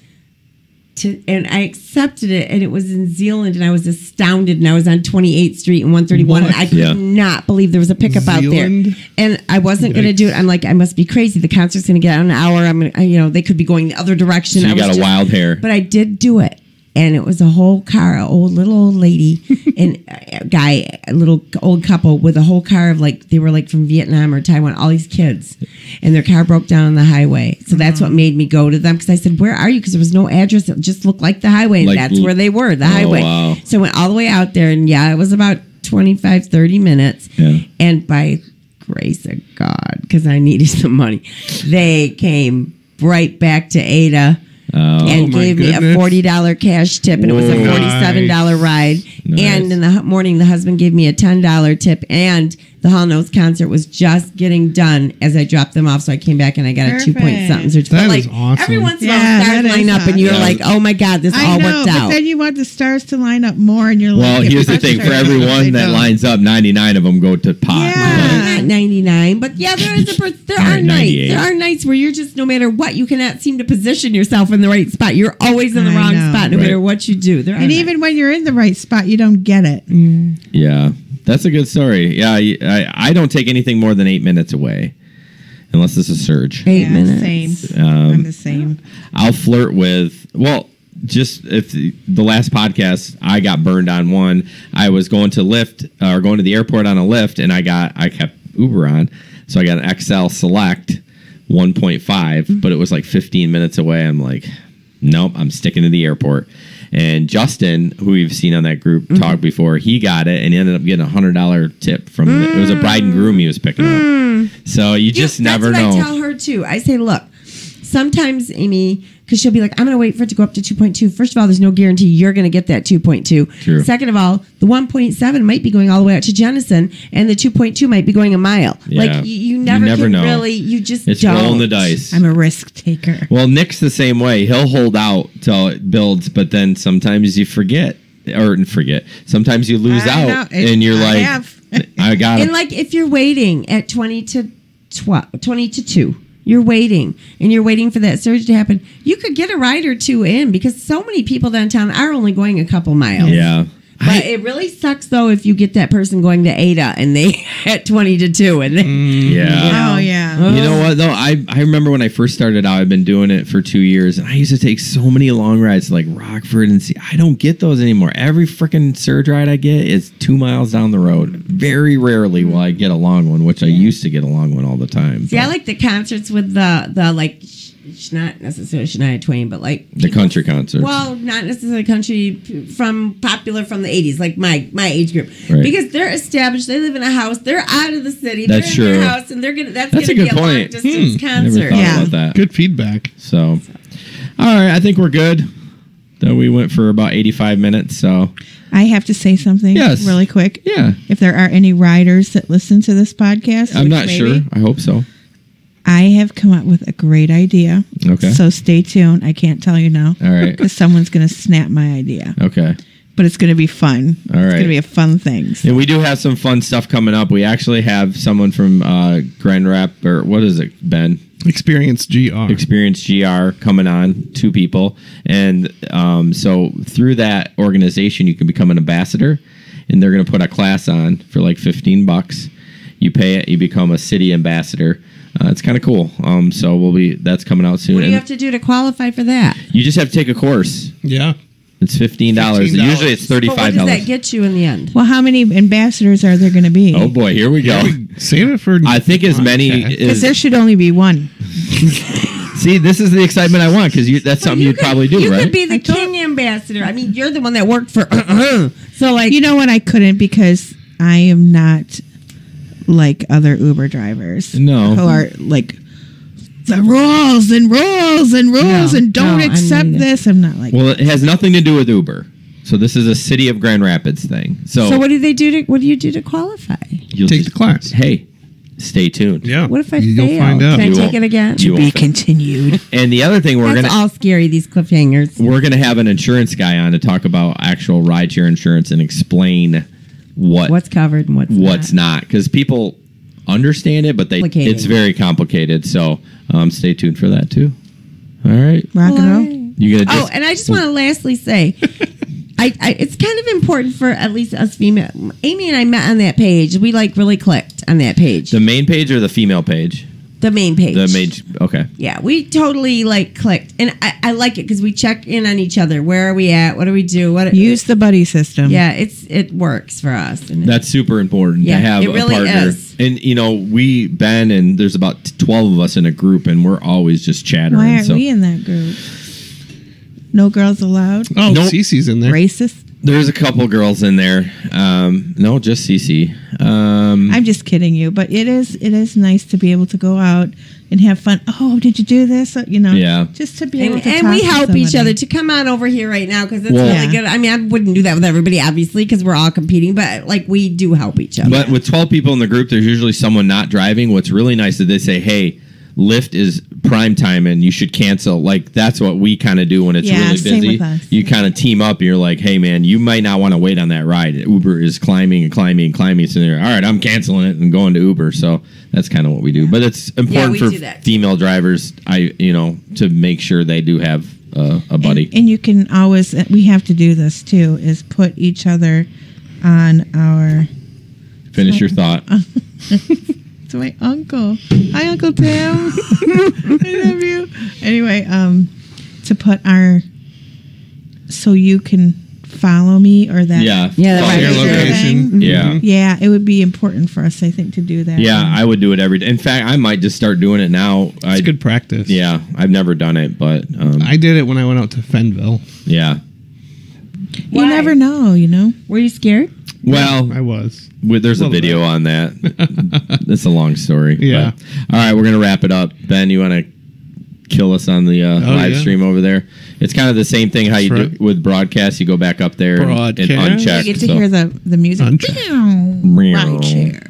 And I accepted it, and it was in Zealand, and I was astounded, and I was on 28th Street and 131, and I could not believe there was a pickup out there, and I wasn't going to do it. I'm like, I must be crazy. The concert's going to get out in an hour. I'm gonna, they could be going the other direction. So you got a wild hair, but I did do it, and it was a whole car, a little old lady and a guy, a little old couple with a whole car of they were from Vietnam or Taiwan, all these kids, and their car broke down on the highway. So that's what made me go to them, because I said, where are you? Because there was no address. It just looked like the highway, and that's where they were, the highway. Wow. So I went all the way out there, and it was about 25, 30 minutes. Yeah. And by grace of God, because I needed some money, they came right back to Ada. And gave me a $40 cash tip, and it was a $47 ride. Nice. And in the morning, the husband gave me a $10 tip, and the Hall & Oates concert was just getting done as I dropped them off. So I came back and I got a 2-point-something. So that is awesome. Every once in a while, stars line up, and you're like, "Oh my God, this all worked out." But then you want the stars to line up more, and you're like, "Well, here's the thing: for everyone that lines up, 99 of them go to pot." Yeah, not 99, but yeah, there are nights. There are nights where you're just, no matter what, you cannot seem to position yourself in the right spot. You're always in the wrong spot, no matter what you do. And even when you're in the right spot, you don't get it. Yeah. That's a good story. Yeah, I don't take anything more than 8 minutes away, unless it's a surge. 8 minutes. Same. I'm the same. I'll flirt with, just if the last podcast, I got burned on one. I was going to Lyft, or going to the airport on a Lyft, and I kept Uber on, so I got an XL Select 1.5, but it was 15 minutes away. I'm like, nope, I'm sticking to the airport. And Justin, who we've seen on that group talk before, he got it, and he ended up getting a $100 tip from it was a bride and groom he was picking up. So you just never know. That's what I tell her too. I say, look, sometimes Amy, because she'll be like, I'm going to wait for it to go up to 2.2. First of all, there's no guarantee you're going to get that 2.2. True. Second of all, the 1.7 might be going all the way out to Jenison, and the 2.2 might be going a mile. Yeah. You never know. Really, you just it's don't. rolling the dice. I'm a risk taker. Well, Nick's the same way. He'll hold out till it builds, but then sometimes you forget. Sometimes you lose out, and you're I got it. And if you're waiting at 20 to 20 to 2. You're waiting, and you're waiting for that surge to happen. You could get a ride or two in because so many people downtown are only going a couple miles. Yeah. But it really sucks, though, if you get that person going to Ada and they at 20 to 2. And they, Yeah. Oh, yeah. You know what, though? I remember when I first started out, I've been doing it for 2 years, and I used to take so many long rides to like Rockford and see. I don't get those anymore. Every freaking surge ride I get is 2 miles down the road. Very rarely will I get a long one, which I used to get a long one all the time. See, I like the concerts with the like, not necessarily Shania Twain, but like the country concerts. Well, not necessarily country popular from the 80s, like my age group, Right. because they're established. They live in a house. They're out of the city. That's they're in true. their house, and that's a gonna good be a long point. distance Never concert. thought about that. Good feedback. So, all right, I think we're good. Though we went for about 85 minutes, so I have to say something Yes. really quick. Yeah. If there are any riders that listen to this podcast, I'm which not maybe, sure. I hope so. I have come up with a great idea. Okay. So stay tuned. I can't tell you now. All right. Because someone's going to snap my idea. Okay. But it's going to be fun. All It's right. going to be a fun thing. And we do have some fun stuff coming up. We actually have someone from Grand Rap, or what is it, Ben? Experience GR. Experience GR coming on, 2 people. And so through that organization, you can become an ambassador, and they're going to put a class on for like $15. You pay it, you become a city ambassador. It's kind of cool. So that's coming out soon. What do you And have to do to qualify for that? you just have to take a course. Yeah. It's $15. $15. Usually it's $35. But what does that get you in the end? Well, how many ambassadors are there going to be? Oh boy, here we go. Save it for. I think as many Because as there should only be one. see. This is the excitement I want because that's something you'd probably do, You right? could be the king ambassador. I mean, you're the one that worked for. So like, You know what? I couldn't because I am not like other Uber drivers. No. Who are like the rules and rules and rules No, and don't no, I'm accept not either. this. I'm not like Well, it has nothing to do with Uber. So this is a City of Grand Rapids thing. so what do they do to? What do you do to qualify? You'll Take the class. Hey, stay tuned. Yeah. What if I You'll fail? find out. Can I You take won't. it again? You won't. continued. And the other thing That's all scary. These cliffhangers. we're gonna have an insurance guy on to talk about actual rideshare insurance and explain What's covered and what's not, because people understand it, but Complicated. it's very complicated. So stay tuned for that too. All right, Rock and roll. you gonna just And I just want to lastly say, it's kind of important for at least us female. Amy and I met on that page. We like really clicked on that page. the main page or the female page? The main page. The main. Okay. Yeah, we totally like clicked, and I like it because we check in on each other. Where are we at? What do we do? Use the buddy system. Yeah, it works for us. And That's super important Yeah, to have it really a partner. is. And Ben and there's about 12 of us in a group, and we're always just chattering. Why aren't so we in that group? No girls allowed. Oh, Nope. Cece's in there. Racist. there's a couple girls in there. No, just Cece. I'm just kidding you, but it is nice to be able to go out and have fun. Oh, did you do this? Yeah. Just to be able to and talk we to help each somebody. other to come on over here right now because it's Well- really good. I mean, I wouldn't do that with everybody, obviously, because we're all competing, but like we do help each other. But with 12 people in the group, there's usually someone not driving. What's really nice is they say, hey, Lyft is prime time and you should cancel. Like, that's what we kind of do when it's Yeah, really same busy. with us. You kind of team up and you're like, hey, man, you might not want to wait on that ride. Uber is climbing and climbing and climbing. So they're, all right, I'm canceling it and going to Uber. So that's kind of what we do. But it's important we for do that. female drivers, to make sure they do have a buddy. And you can always, we have to do this too, is put each other on our. Finish your thought. It's my uncle. Hi, Uncle Tim. I love you. Anyway, to put our, so you can follow me or that. Yeah. Yeah, Follow right. your location. Mhm. Yeah. Yeah, it would be important for us, I think, to do that. Yeah, I would do it every day. In fact, I might just start doing it now. It's good practice. Yeah, I've never done it, but I did it when I went out to Fenville. yeah. You Why? never know, Were you scared? Well, I was. there's a Little video on that. That's a long story. Yeah. but- all right, we're gonna wrap it up. Ben, you want to kill us on the live yeah. stream over there? It's kind of the same thing how you That's do with broadcast. You go back up there and Broadcast. uncheck. You get to hear the music. Uncheck. Ride share.